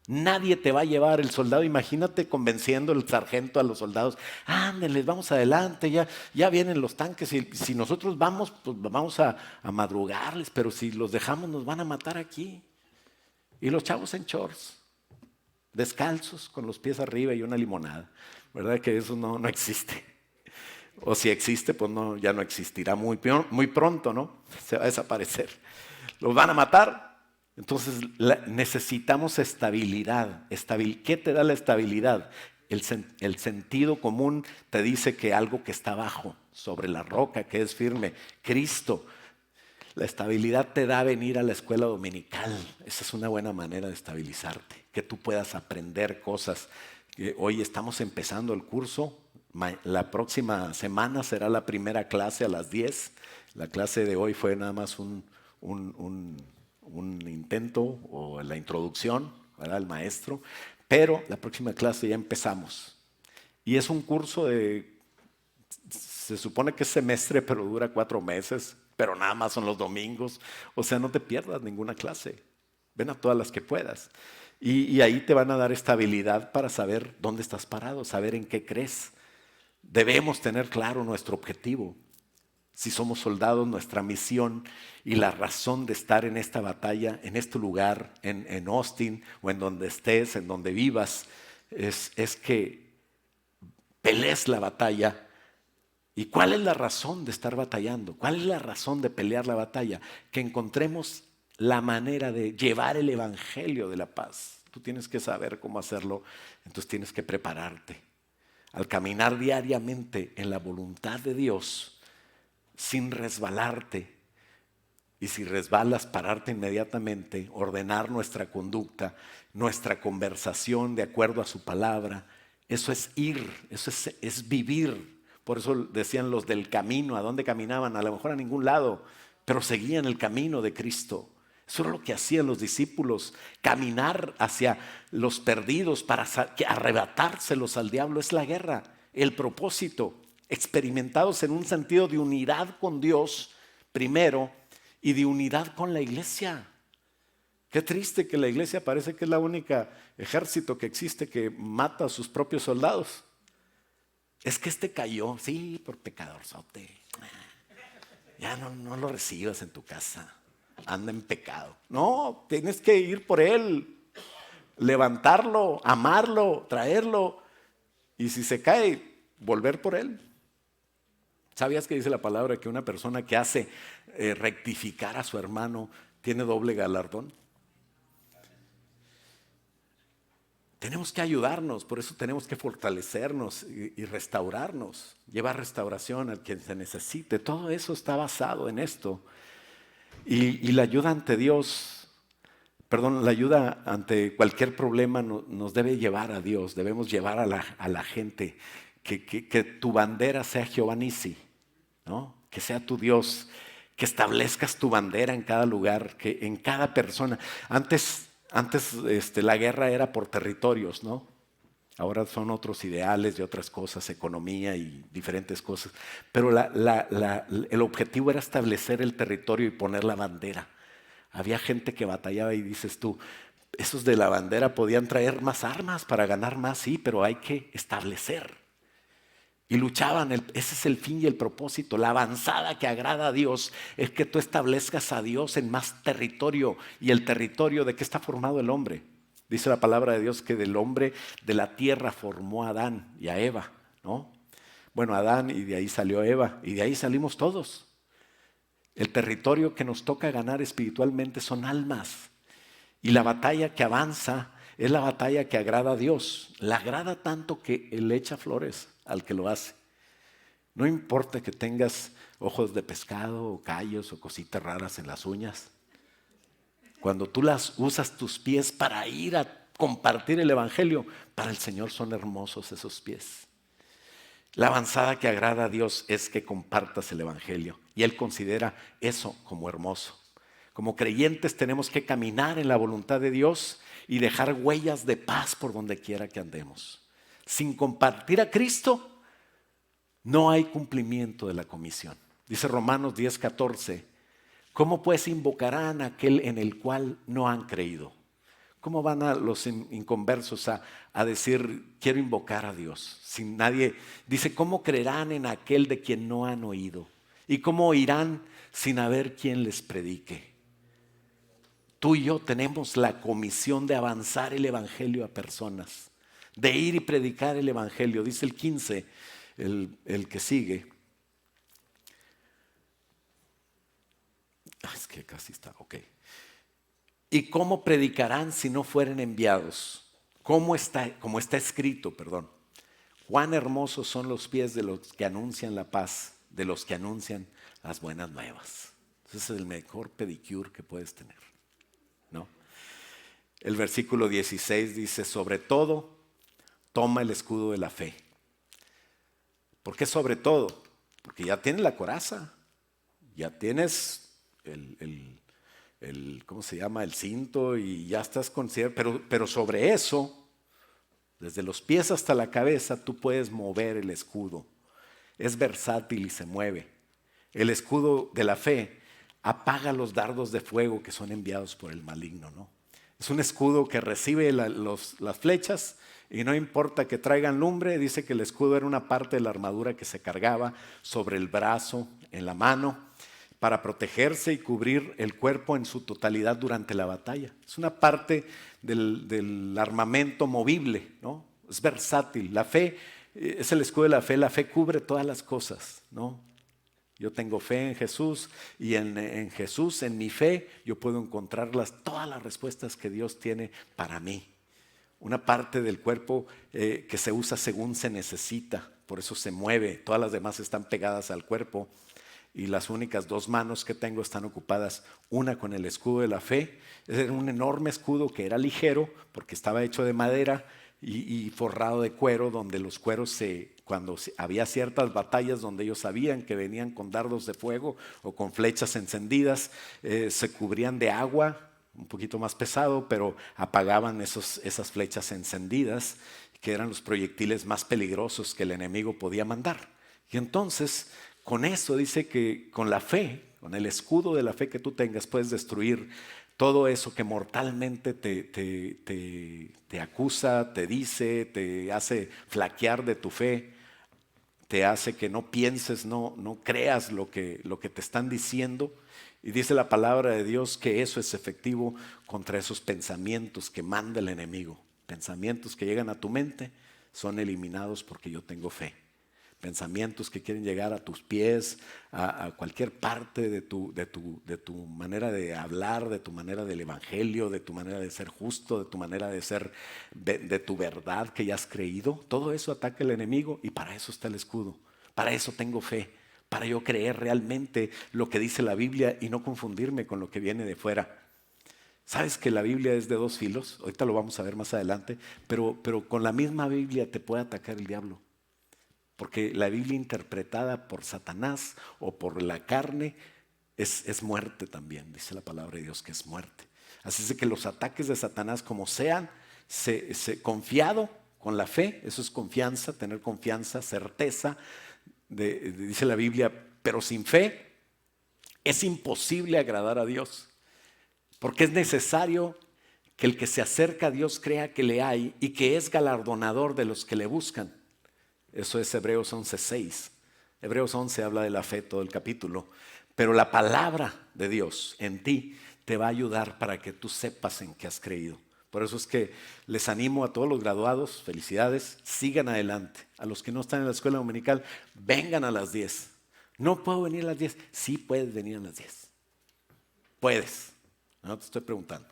Nadie te va a llevar. El soldado, imagínate convenciendo el sargento a los soldados, ándenles, vamos adelante, ya vienen los tanques, y si nosotros vamos, pues vamos a madrugarles, pero si los dejamos nos van a matar aquí. Y los chavos en shorts, descalzos, con los pies arriba y una limonada. ¿Verdad que eso no existe? O si existe, pues no, ya no existirá muy pronto, ¿no? Se va a desaparecer. Los van a matar. Entonces necesitamos estabilidad. ¿Qué te da la estabilidad? El sentido común te dice que algo que está abajo, sobre la roca, que es firme, Cristo. La estabilidad te da venir a la escuela dominical. Esa es una buena manera de estabilizarte, que tú puedas aprender cosas. Hoy estamos empezando el curso. La próxima semana será la primera clase a las 10. La clase de hoy fue nada más un intento o la introducción, ¿verdad? El maestro. Pero la próxima clase ya empezamos. Y es un curso se supone que es semestre, pero dura 4 meses. Pero nada más son los domingos. O sea, no te pierdas ninguna clase. Ven a todas las que puedas. Y ahí te van a dar estabilidad para saber dónde estás parado, saber en qué crees. Debemos tener claro nuestro objetivo. Si somos soldados, nuestra misión y la razón de estar en esta batalla, en este lugar, en Austin o en donde estés, en donde vivas, es que pelees la batalla. ¿Y cuál es la razón de estar batallando? ¿Cuál es la razón de pelear la batalla? Que encontremos la manera de llevar el evangelio de la paz. Tú tienes que saber cómo hacerlo, entonces tienes que prepararte. Al caminar diariamente en la voluntad de Dios, sin resbalarte, y si resbalas, pararte inmediatamente, ordenar nuestra conducta, nuestra conversación de acuerdo a su palabra, eso es ir, eso es vivir. Por eso decían los del camino, ¿a dónde caminaban? A lo mejor a ningún lado, pero seguían el camino de Cristo. Eso era lo que hacían los discípulos, caminar hacia los perdidos para arrebatárselos al diablo. Es la guerra, el propósito, experimentados en un sentido de unidad con Dios primero y de unidad con la iglesia. Qué triste que la iglesia parece que es la única ejército que existe que mata a sus propios soldados. Es que este cayó, sí, por pecadorzote. Ya no lo recibas en tu casa. Anda en pecado. No, tienes que ir por él, levantarlo, amarlo, traerlo. Y si se cae, volver por él. ¿Sabías que dice la palabra que una persona que hace rectificar a su hermano tiene doble galardón? Tenemos que ayudarnos, por eso tenemos que fortalecernos y restaurarnos, llevar restauración al quien se necesite. Todo eso está basado en esto. Y la ayuda ante Dios, la ayuda ante cualquier problema nos debe llevar a Dios. Debemos llevar a la gente que tu bandera sea Jehová Nissi, ¿no? Que sea tu Dios, que establezcas tu bandera en cada lugar, que en cada persona. Antes la guerra era por territorios, ¿no? Ahora son otros ideales y otras cosas, economía y diferentes cosas. Pero el objetivo era establecer el territorio y poner la bandera. Había gente que batallaba y dices tú, esos de la bandera podían traer más armas para ganar más, sí, pero hay que establecer. Y luchaban, ese es el fin y el propósito. La avanzada que agrada a Dios es que tú establezcas a Dios en más territorio. ¿Y el territorio de qué está formado el hombre? Dice la palabra de Dios que del hombre de la tierra formó a Adán y a Eva, ¿no? Bueno, Adán y de ahí salió Eva y de ahí salimos todos. El territorio que nos toca ganar espiritualmente son almas. Y la batalla que avanza es la batalla que agrada a Dios. La agrada tanto que Él echa flores al que lo hace. No importa que tengas ojos de pescado o callos o cositas raras en las uñas. Cuando tú usas tus pies para ir a compartir el evangelio, para el Señor son hermosos esos pies. La avanzada que agrada a Dios es que compartas el evangelio y Él considera eso como hermoso. Como creyentes tenemos que caminar en la voluntad de Dios y dejar huellas de paz por donde quiera que andemos. Sin compartir a Cristo, no hay cumplimiento de la comisión. Dice Romanos 10:14, ¿cómo pues invocarán a aquel en el cual no han creído? ¿Cómo van a los inconversos a decir, quiero invocar a Dios? Sin nadie, dice, ¿cómo creerán en aquel de quien no han oído? ¿Y cómo oirán sin haber quien les predique? Tú y yo tenemos la comisión de avanzar el evangelio a personas, de ir y predicar el evangelio. Dice el 15, el que sigue. Es que casi está, ok. ¿Y cómo predicarán si no fueren enviados? Como está escrito, perdón. Cuán hermosos son los pies de los que anuncian la paz, de los que anuncian las buenas nuevas. Ese es el mejor pedicure que puedes tener, ¿no? El versículo 16 dice, sobre todo, toma el escudo de la fe. ¿Por qué sobre todo? Porque ya tienes la coraza, ya tienes ¿cómo se llama? El cinto y ya estás consciente, pero sobre eso, desde los pies hasta la cabeza, tú puedes mover el escudo. Es versátil y se mueve. El escudo de la fe apaga los dardos de fuego que son enviados por el maligno, ¿no? Es un escudo que recibe las flechas y no importa que traigan lumbre. Dice que el escudo era una parte de la armadura que se cargaba sobre el brazo, en la mano, para protegerse y cubrir el cuerpo en su totalidad durante la batalla. Es una parte del armamento movible, ¿no? Es versátil. La fe es el escudo de la fe cubre todas las cosas, ¿no? Yo tengo fe en Jesús y en Jesús, en mi fe, yo puedo encontrar todas las respuestas que Dios tiene para mí. Una parte del cuerpo que se usa según se necesita, por eso se mueve, todas las demás están pegadas al cuerpo. Y las únicas dos manos que tengo están ocupadas, una con el escudo de la fe. Era un enorme escudo que era ligero porque estaba hecho de madera y forrado de cuero, donde los cueros cuando había ciertas batallas donde ellos sabían que venían con dardos de fuego o con flechas encendidas, se cubrían de agua, un poquito más pesado, pero apagaban esas flechas encendidas, que eran los proyectiles más peligrosos que el enemigo podía mandar. Y entonces, con eso dice que con la fe, con el escudo de la fe que tú tengas, puedes destruir todo eso que mortalmente te acusa, te dice, te hace flaquear de tu fe, te hace que no pienses, no creas lo que te están diciendo. Y dice la palabra de Dios que eso es efectivo contra esos pensamientos que manda el enemigo. Pensamientos que llegan a tu mente son eliminados porque yo tengo fe. Pensamientos que quieren llegar a tus pies, a cualquier parte de tu manera de hablar, de tu manera del evangelio, de tu manera de ser justo, de tu manera de ser, de tu verdad que ya has creído. Todo eso ataca el enemigo y para eso está el escudo. Para eso tengo fe, para yo creer realmente lo que dice la Biblia y no confundirme con lo que viene de fuera. ¿Sabes que la Biblia es de dos filos? Ahorita lo vamos a ver más adelante, pero con la misma Biblia te puede atacar el diablo. Porque la Biblia interpretada por Satanás o por la carne es muerte también. Dice la palabra de Dios que es muerte. Así es que los ataques de Satanás, como sean, confiado con la fe, eso es confianza, tener confianza, certeza. Dice la Biblia, pero sin fe es imposible agradar a Dios. Porque es necesario que el que se acerca a Dios crea que le hay y que es galardonador de los que le buscan. Eso es Hebreos 11:6. Hebreos 11 habla de la fe todo el capítulo. Pero la palabra de Dios en ti te va a ayudar para que tú sepas en qué has creído. Por eso es que les animo a todos los graduados, felicidades, sigan adelante. A los que no están en la escuela dominical, vengan a las 10. No puedo venir a las 10. Sí puedes venir a las 10. Puedes. No te estoy preguntando.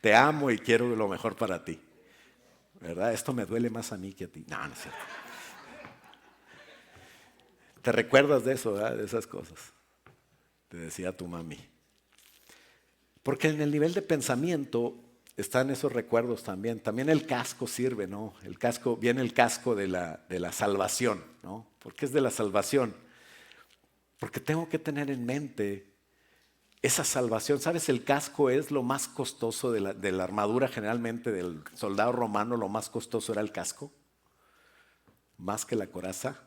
Te amo y quiero lo mejor para ti. ¿Verdad? Esto me duele más a mí que a ti. No, no es cierto. ¿Te recuerdas de eso, verdad? De esas cosas? Te decía tu mami. Porque en el nivel de pensamiento están esos recuerdos también. También el casco sirve, ¿no? Viene el casco de la salvación, ¿no? ¿Por qué es de la salvación? Porque tengo que tener en mente esa salvación. ¿Sabes? El casco es lo más costoso de la armadura. Generalmente del soldado romano lo más costoso era el casco, más que la coraza,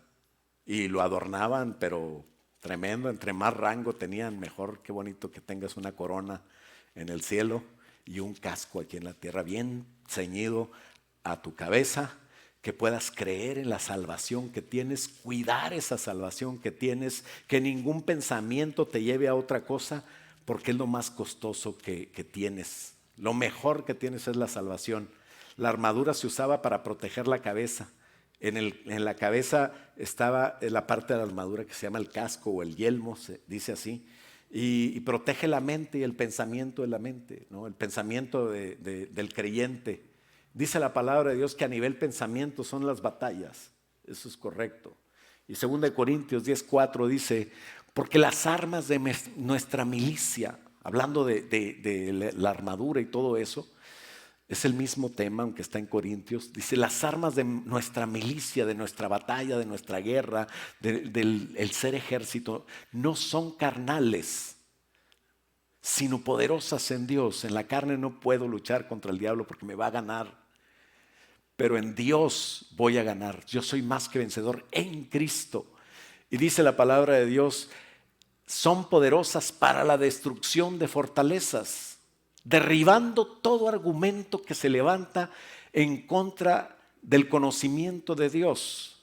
y lo adornaban, pero tremendo. Entre más rango tenían, mejor. Qué bonito que tengas una corona en el cielo y un casco aquí en la tierra, bien ceñido a tu cabeza, que puedas creer en la salvación que tienes, cuidar esa salvación que tienes, que ningún pensamiento te lleve a otra cosa, porque es lo más costoso que tienes. Lo mejor que tienes es la salvación. La armadura se usaba para proteger la cabeza. En la cabeza estaba la parte de la armadura que se llama el casco o el yelmo, se dice así, y protege la mente y el pensamiento de la mente, ¿no? El pensamiento del creyente. Dice la palabra de Dios que a nivel pensamiento son las batallas. Eso es correcto. Y 2 Corintios 10:4 dice, porque las armas de nuestra milicia, hablando de la armadura y todo eso, es el mismo tema, aunque está en Corintios. Dice, las armas de nuestra milicia, de nuestra batalla, de nuestra guerra, del ser ejército, no son carnales, sino poderosas en Dios. En la carne no puedo luchar contra el diablo porque me va a ganar, pero en Dios voy a ganar. Yo soy más que vencedor en Cristo. Y dice la palabra de Dios, son poderosas para la destrucción de fortalezas, derribando todo argumento que se levanta en contra del conocimiento de Dios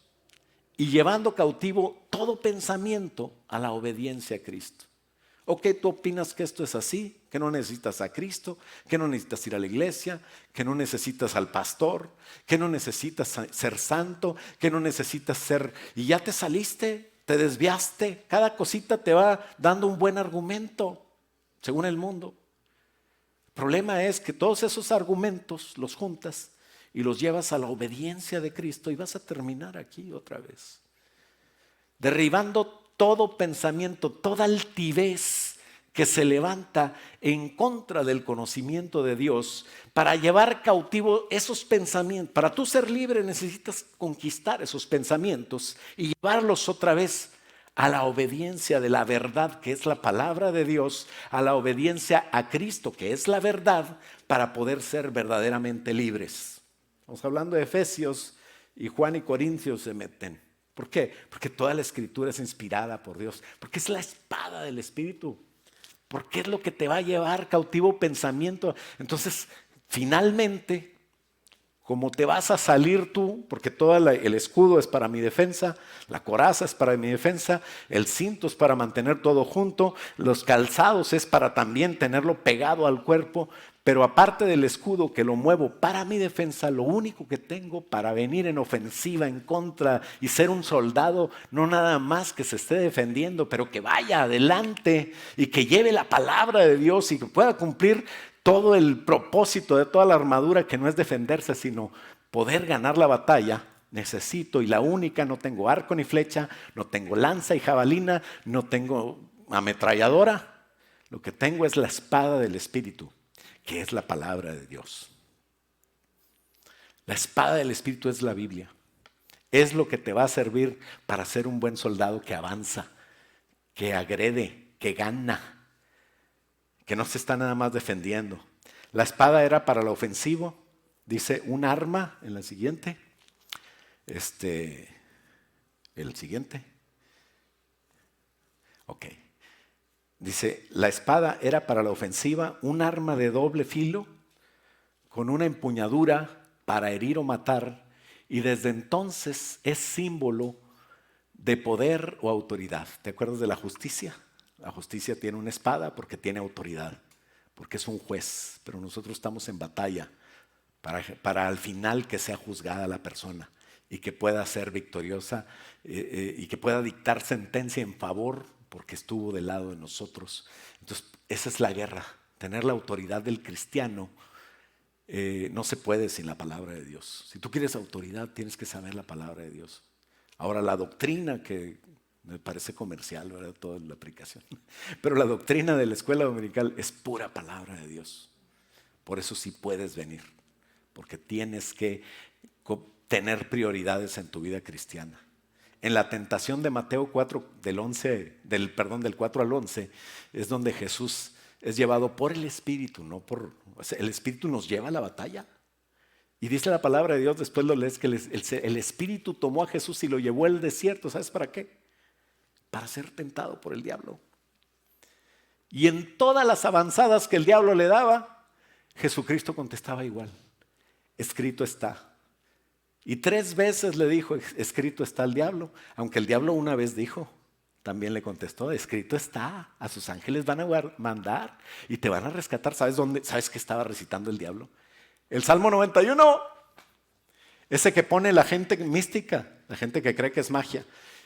y llevando cautivo todo pensamiento a la obediencia a Cristo. ¿O qué tú opinas que esto es así? Que no necesitas a Cristo, que no necesitas ir a la iglesia, que no necesitas al pastor, que no necesitas ser santo, que no necesitas ser... Y ya te saliste, te desviaste, cada cosita te va dando un buen argumento, según el mundo. El problema es que todos esos argumentos los juntas y los llevas a la obediencia de Cristo y vas a terminar aquí otra vez. Derribando todo pensamiento, toda altivez que se levanta en contra del conocimiento de Dios para llevar cautivo esos pensamientos. Para tú ser libre necesitas conquistar esos pensamientos y llevarlos otra vez a la obediencia de la verdad, que es la palabra de Dios, a la obediencia a Cristo, que es la verdad, para poder ser verdaderamente libres. Estamos hablando de Efesios y Juan y Corintios se meten. ¿Por qué? Porque toda la escritura es inspirada por Dios, porque es la espada del Espíritu, porque es lo que te va a llevar cautivo pensamiento. Entonces, finalmente, como te vas a salir tú, porque todo el escudo es para mi defensa, la coraza es para mi defensa, el cinto es para mantener todo junto, los calzados es para también tenerlo pegado al cuerpo, pero aparte del escudo que lo muevo para mi defensa, lo único que tengo para venir en ofensiva, en contra y ser un soldado, no nada más que se esté defendiendo, pero que vaya adelante y que lleve la palabra de Dios y que pueda cumplir todo el propósito de toda la armadura, que no es defenderse, sino poder ganar la batalla. Necesito, y la única, no tengo arco ni flecha, no tengo lanza y jabalina, no tengo ametralladora. Lo que tengo es la espada del Espíritu, que es la palabra de Dios. La espada del Espíritu es la Biblia. Es lo que te va a servir para ser un buen soldado que avanza, que agrede, que gana, que no se está nada más defendiendo. La espada era para lo ofensivo, dice un arma en la siguiente. El siguiente. Ok. Dice, la espada era para la ofensiva, un arma de doble filo, con una empuñadura para herir o matar, y desde entonces es símbolo de poder o autoridad. ¿Te acuerdas de la justicia? La justicia tiene una espada porque tiene autoridad, porque es un juez, pero nosotros estamos en batalla para al final que sea juzgada la persona y que pueda ser victoriosa y que pueda dictar sentencia en favor porque estuvo del lado de nosotros. Entonces, esa es la guerra. Tener la autoridad del cristiano no se puede sin la palabra de Dios. Si tú quieres autoridad, tienes que saber la palabra de Dios. Ahora, la doctrina, que me parece comercial, ¿verdad? Toda la aplicación. Pero la doctrina de la escuela dominical es pura palabra de Dios. Por eso sí puedes venir, porque tienes que tener prioridades en tu vida cristiana. En la tentación de Mateo 4, del 4 al 11, es donde Jesús es llevado por el Espíritu, no por... O sea, el Espíritu nos lleva a la batalla. Y dice la palabra de Dios, después lo lees, que el Espíritu tomó a Jesús y lo llevó al desierto. ¿Sabes para qué? Para ser tentado por el diablo. Y en todas las avanzadas que el diablo le daba, Jesucristo contestaba igual. Escrito está. Y 3 veces le dijo, escrito está al diablo. Aunque el diablo una vez dijo, también le contestó, escrito está. A sus ángeles van a mandar y te van a rescatar. ¿Sabes dónde? ¿Sabes qué estaba recitando el diablo? El Salmo 91. Ese que pone la gente mística, la gente que cree que es magia.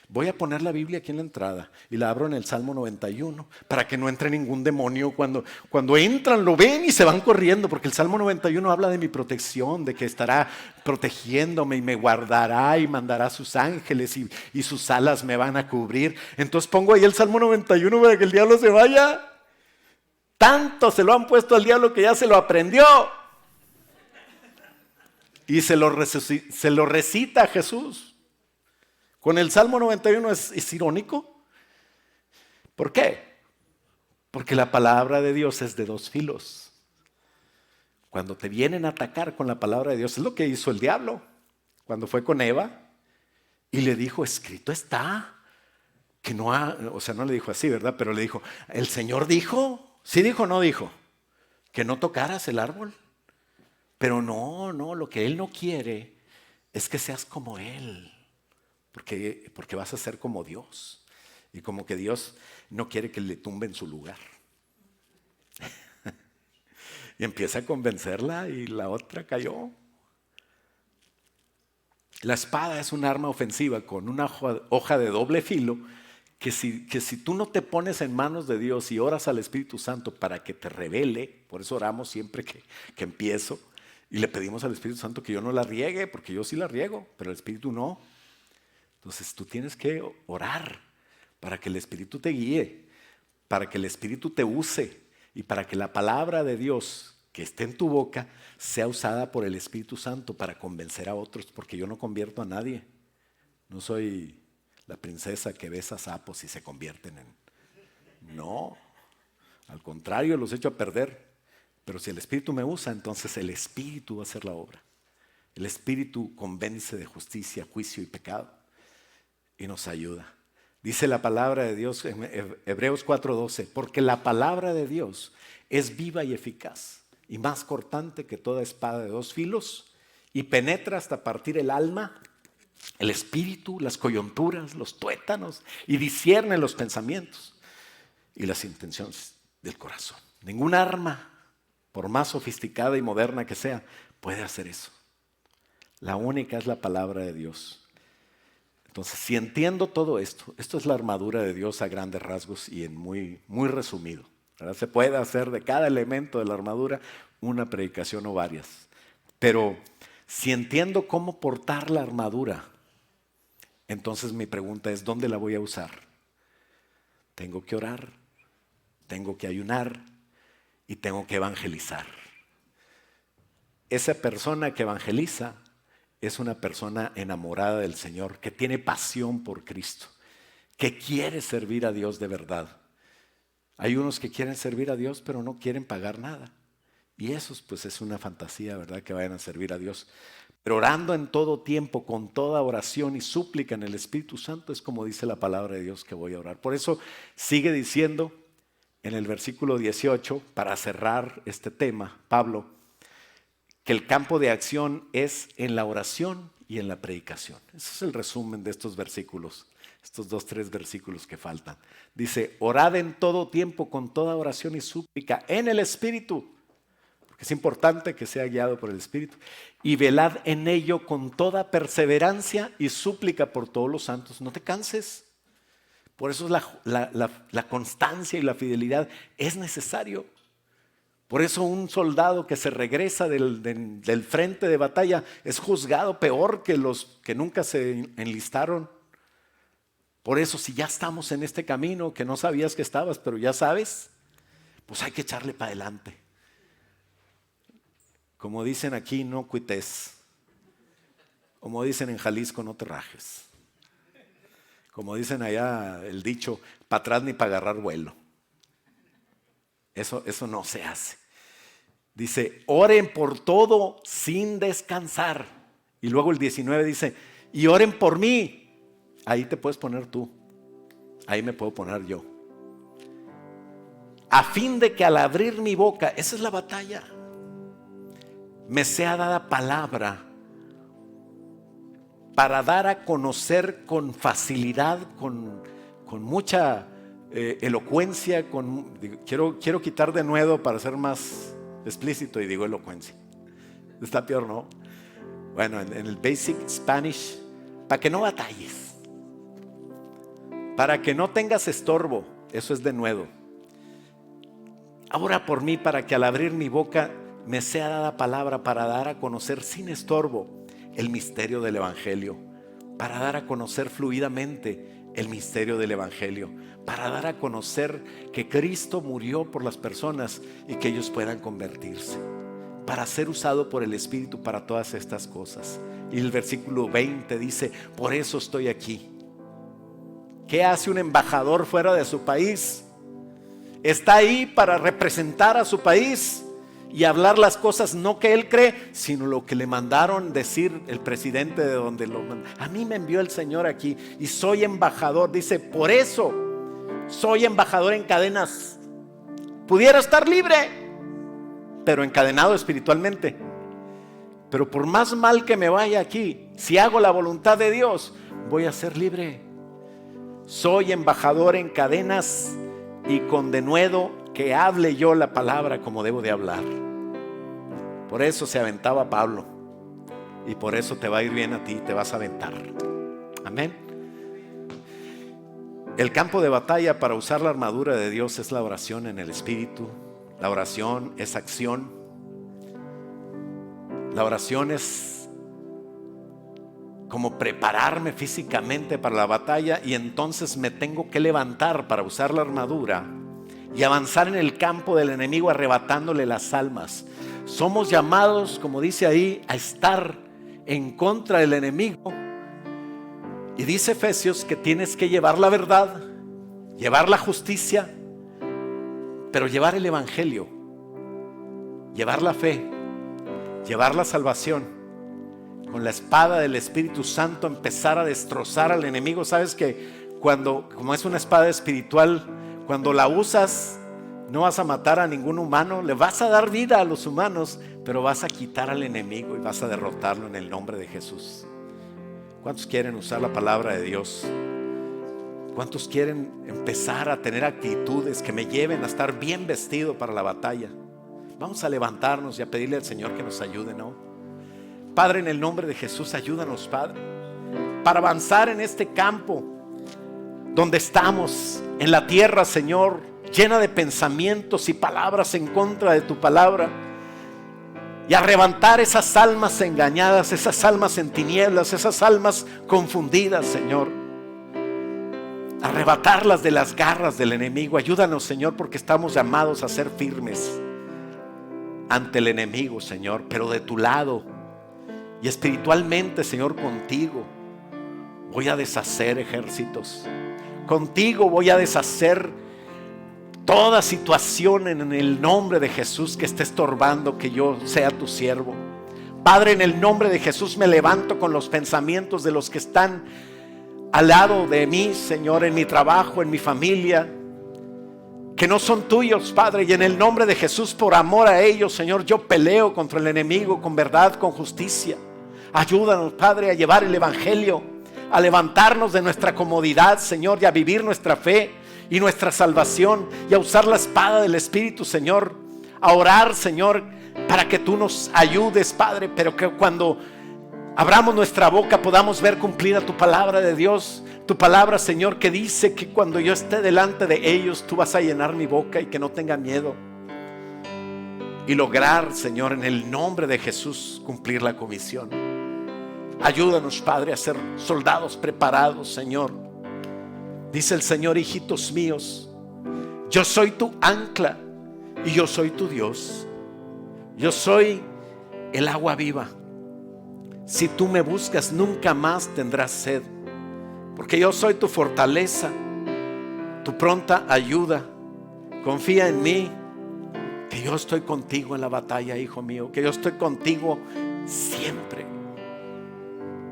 Voy a poner la Biblia aquí en la entrada y la abro en el Salmo 91 para que no entre ningún demonio. Cuando entran lo ven y se van corriendo, porque el Salmo 91 habla de mi protección, de que estará protegiéndome y me guardará y mandará sus ángeles y sus alas me van a cubrir. Entonces pongo ahí el Salmo 91 para que el diablo se vaya. Tanto se lo han puesto al diablo que ya se lo aprendió. Y se lo recita a Jesús. Con el Salmo 91 es irónico. ¿Por qué? Porque la palabra de Dios es de 2 filos. Cuando te vienen a atacar con la palabra de Dios, es lo que hizo el diablo. Cuando fue con Eva y le dijo, escrito está. Que no no le dijo así, ¿verdad? Pero le dijo, el Señor dijo, sí dijo, no dijo, que no tocaras el árbol. Pero no, lo que Él no quiere es que seas como Él. Porque vas a ser como Dios. Y como que Dios no quiere que le tumben su lugar. Y empieza a convencerla y la otra cayó. La espada es un arma ofensiva con una hoja de doble filo que si tú no te pones en manos de Dios y oras al Espíritu Santo para que te revele, por eso oramos siempre que empiezo y le pedimos al Espíritu Santo que yo no la riegue, porque yo sí la riego, pero el Espíritu no. Entonces tú tienes que orar para que el Espíritu te guíe, para que el Espíritu te use y para que la palabra de Dios que esté en tu boca sea usada por el Espíritu Santo para convencer a otros, porque yo no convierto a nadie. No soy la princesa que besa sapos y se convierten en... No, al contrario, los echo a perder. Pero si el Espíritu me usa, entonces el Espíritu va a hacer la obra. El Espíritu convence de justicia, juicio y pecado. Y nos ayuda. Dice la palabra de Dios en Hebreos 4:12, porque la palabra de Dios es viva y eficaz y más cortante que toda espada de 2 filos y penetra hasta partir el alma, el espíritu, las coyunturas, los tuétanos y discierne los pensamientos y las intenciones del corazón. Ningún arma, por más sofisticada y moderna que sea, puede hacer eso. La única es la palabra de Dios. Entonces, si entiendo todo esto es la armadura de Dios a grandes rasgos y en muy, muy resumido, ¿verdad? Se puede hacer de cada elemento de la armadura una predicación o varias. Pero si entiendo cómo portar la armadura, entonces mi pregunta es, ¿dónde la voy a usar? Tengo que orar, tengo que ayunar y tengo que evangelizar. Esa persona que evangeliza es una persona enamorada del Señor, que tiene pasión por Cristo, que quiere servir a Dios de verdad. Hay unos que quieren servir a Dios, pero no quieren pagar nada. Y eso pues es una fantasía, ¿verdad? Que vayan a servir a Dios. Pero orando en todo tiempo, con toda oración y súplica en el Espíritu Santo, es como dice la palabra de Dios que voy a orar. Por eso sigue diciendo en el versículo 18, para cerrar este tema, Pablo, que el campo de acción es en la oración y en la predicación. Ese es el resumen de estos versículos, estos 2-3 versículos que faltan. Dice, orad en todo tiempo con toda oración y súplica en el Espíritu, porque es importante que sea guiado por el Espíritu, y velad en ello con toda perseverancia y súplica por todos los santos. No te canses. Por eso la constancia y la fidelidad es necesario. Por eso un soldado que se regresa del frente de batalla es juzgado peor que los que nunca se enlistaron. Por eso si ya estamos en este camino que no sabías que estabas, pero ya sabes, pues hay que echarle para adelante. Como dicen aquí, no cuites. Como dicen en Jalisco, no te rajes. Como dicen allá el dicho, para atrás ni para agarrar vuelo. Eso no se hace. Dice, oren por todo sin descansar. Y luego el 19 dice, y oren por mí. Ahí te puedes poner tú. Ahí me puedo poner yo. a fin de que al abrir mi boca, esa es la batalla, me sea dada palabra para dar a conocer con facilidad, con mucha elocuencia, quiero quitar de nuevo para ser más explícito y digo elocuencia. Está peor, ¿no? Bueno, en el Basic Spanish, para que no batalles, para que no tengas estorbo, eso es de nuevo. Ora por mí para que al abrir mi boca me sea dada palabra para dar a conocer sin estorbo el misterio del Evangelio, para dar a conocer fluidamente el misterio del Evangelio, para dar a conocer que Cristo murió por las personas y que ellos puedan convertirse, para ser usado por el Espíritu para todas estas cosas. Y el versículo 20 dice: por eso estoy aquí. ¿Qué hace un embajador fuera de su país? Está ahí para representar a su país y hablar las cosas no que él cree, sino lo que le mandaron decir el presidente de donde lo mandó. A mí me envió el Señor aquí y soy embajador. Dice: por eso soy embajador en cadenas. Pudiera estar libre, pero encadenado espiritualmente. Pero por más mal que me vaya aquí, si hago la voluntad de Dios, voy a ser libre. Soy embajador en cadenas y con denuedo que hable yo la palabra como debo de hablar. Por eso se aventaba Pablo, y por eso te va a ir bien a ti, te vas a aventar. Amén. El campo de batalla para usar la armadura de Dios es la oración en el Espíritu. La oración es acción. La oración es como prepararme físicamente para la batalla, y entonces me tengo que levantar para usar la armadura y avanzar en el campo del enemigo arrebatándole las almas. Somos llamados, como dice ahí, a estar en contra del enemigo. Y dice Efesios que tienes que llevar la verdad, llevar la justicia, pero llevar el evangelio, llevar la fe, llevar la salvación. Con la espada del Espíritu Santo empezar a destrozar al enemigo. Sabes que como es una espada espiritual, cuando la usas, no vas a matar a ningún humano, le vas a dar vida a los humanos, pero vas a quitar al enemigo y vas a derrotarlo en el nombre de Jesús. ¿Cuántos quieren usar la palabra de Dios? ¿Cuántos quieren empezar a tener actitudes que me lleven a estar bien vestido para la batalla? Vamos a levantarnos y a pedirle al Señor que nos ayude, ¿no? Padre, en el nombre de Jesús, ayúdanos, Padre, para avanzar en este campo donde estamos, en la tierra, Señor, llena de pensamientos y palabras en contra de tu palabra, y arrebatar esas almas engañadas, esas almas en tinieblas, esas almas confundidas, Señor. Arrebatarlas de las garras del enemigo. Ayúdanos, Señor, porque estamos llamados a ser firmes ante el enemigo, Señor, pero de tu lado. Y espiritualmente, Señor, contigo voy a deshacer ejércitos. Contigo voy a deshacer toda situación en el nombre de Jesús que esté estorbando que yo sea tu siervo. Padre, en el nombre de Jesús me levanto con los pensamientos de los que están al lado de mí, Señor, en mi trabajo, en mi familia, que no son tuyos, Padre, y en el nombre de Jesús, por amor a ellos, Señor, yo peleo contra el enemigo con verdad, con justicia. Ayúdanos, Padre, a llevar el evangelio, a levantarnos de nuestra comodidad, Señor, y a vivir nuestra fe y nuestra salvación, y a usar la espada del Espíritu, Señor, a orar, Señor, para que tú nos ayudes, Padre, pero que cuando abramos nuestra boca podamos ver cumplida tu palabra de Dios. Tu palabra, Señor, que dice que cuando yo esté delante de ellos, tú vas a llenar mi boca y que no tenga miedo. Y lograr, Señor, en el nombre de Jesús, cumplir la comisión. Ayúdanos, Padre, a ser soldados preparados, Señor. Dice el Señor: hijitos míos, yo soy tu ancla y yo soy tu Dios. Yo soy el agua viva. Si tú me buscas, nunca más tendrás sed, porque yo soy tu fortaleza, tu pronta ayuda. Confía en mí, que yo estoy contigo en la batalla, hijo mío, que yo estoy contigo siempre.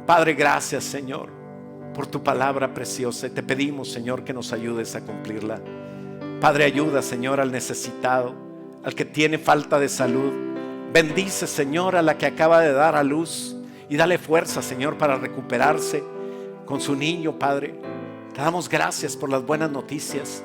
Padre, gracias, Señor, por tu palabra preciosa. Y te pedimos, Señor, que nos ayudes a cumplirla. Padre, ayuda, Señor, al necesitado, al que tiene falta de salud. Bendice, Señor, a la que acaba de dar a luz y dale fuerza, Señor, para recuperarse con su niño, Padre. Te damos gracias por las buenas noticias.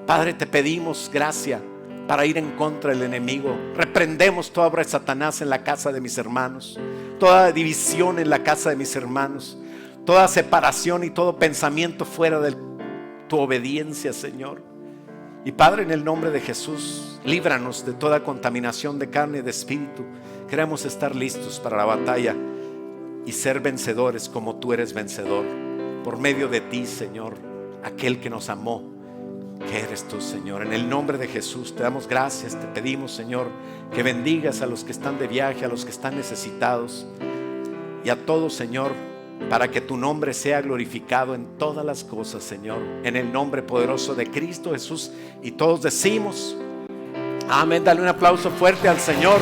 Padre, te pedimos gracia para ir en contra del enemigo. Reprendemos toda obra de Satanás en la casa de mis hermanos, toda división en la casa de mis hermanos, toda separación y todo pensamiento fuera de tu obediencia, Señor. Y Padre, en el nombre de Jesús, líbranos de toda contaminación de carne y de espíritu. Queremos estar listos para la batalla y ser vencedores como tú eres vencedor, por medio de ti, Señor, aquel que nos amó, que eres tú, Señor. En el nombre de Jesús te damos gracias. Te pedimos, Señor, que bendigas a los que están de viaje, a los que están necesitados, y a todos, Señor, para que tu nombre sea glorificado en todas las cosas, Señor, en el nombre poderoso de Cristo Jesús. Y todos decimos amén. Dale un aplauso fuerte al Señor.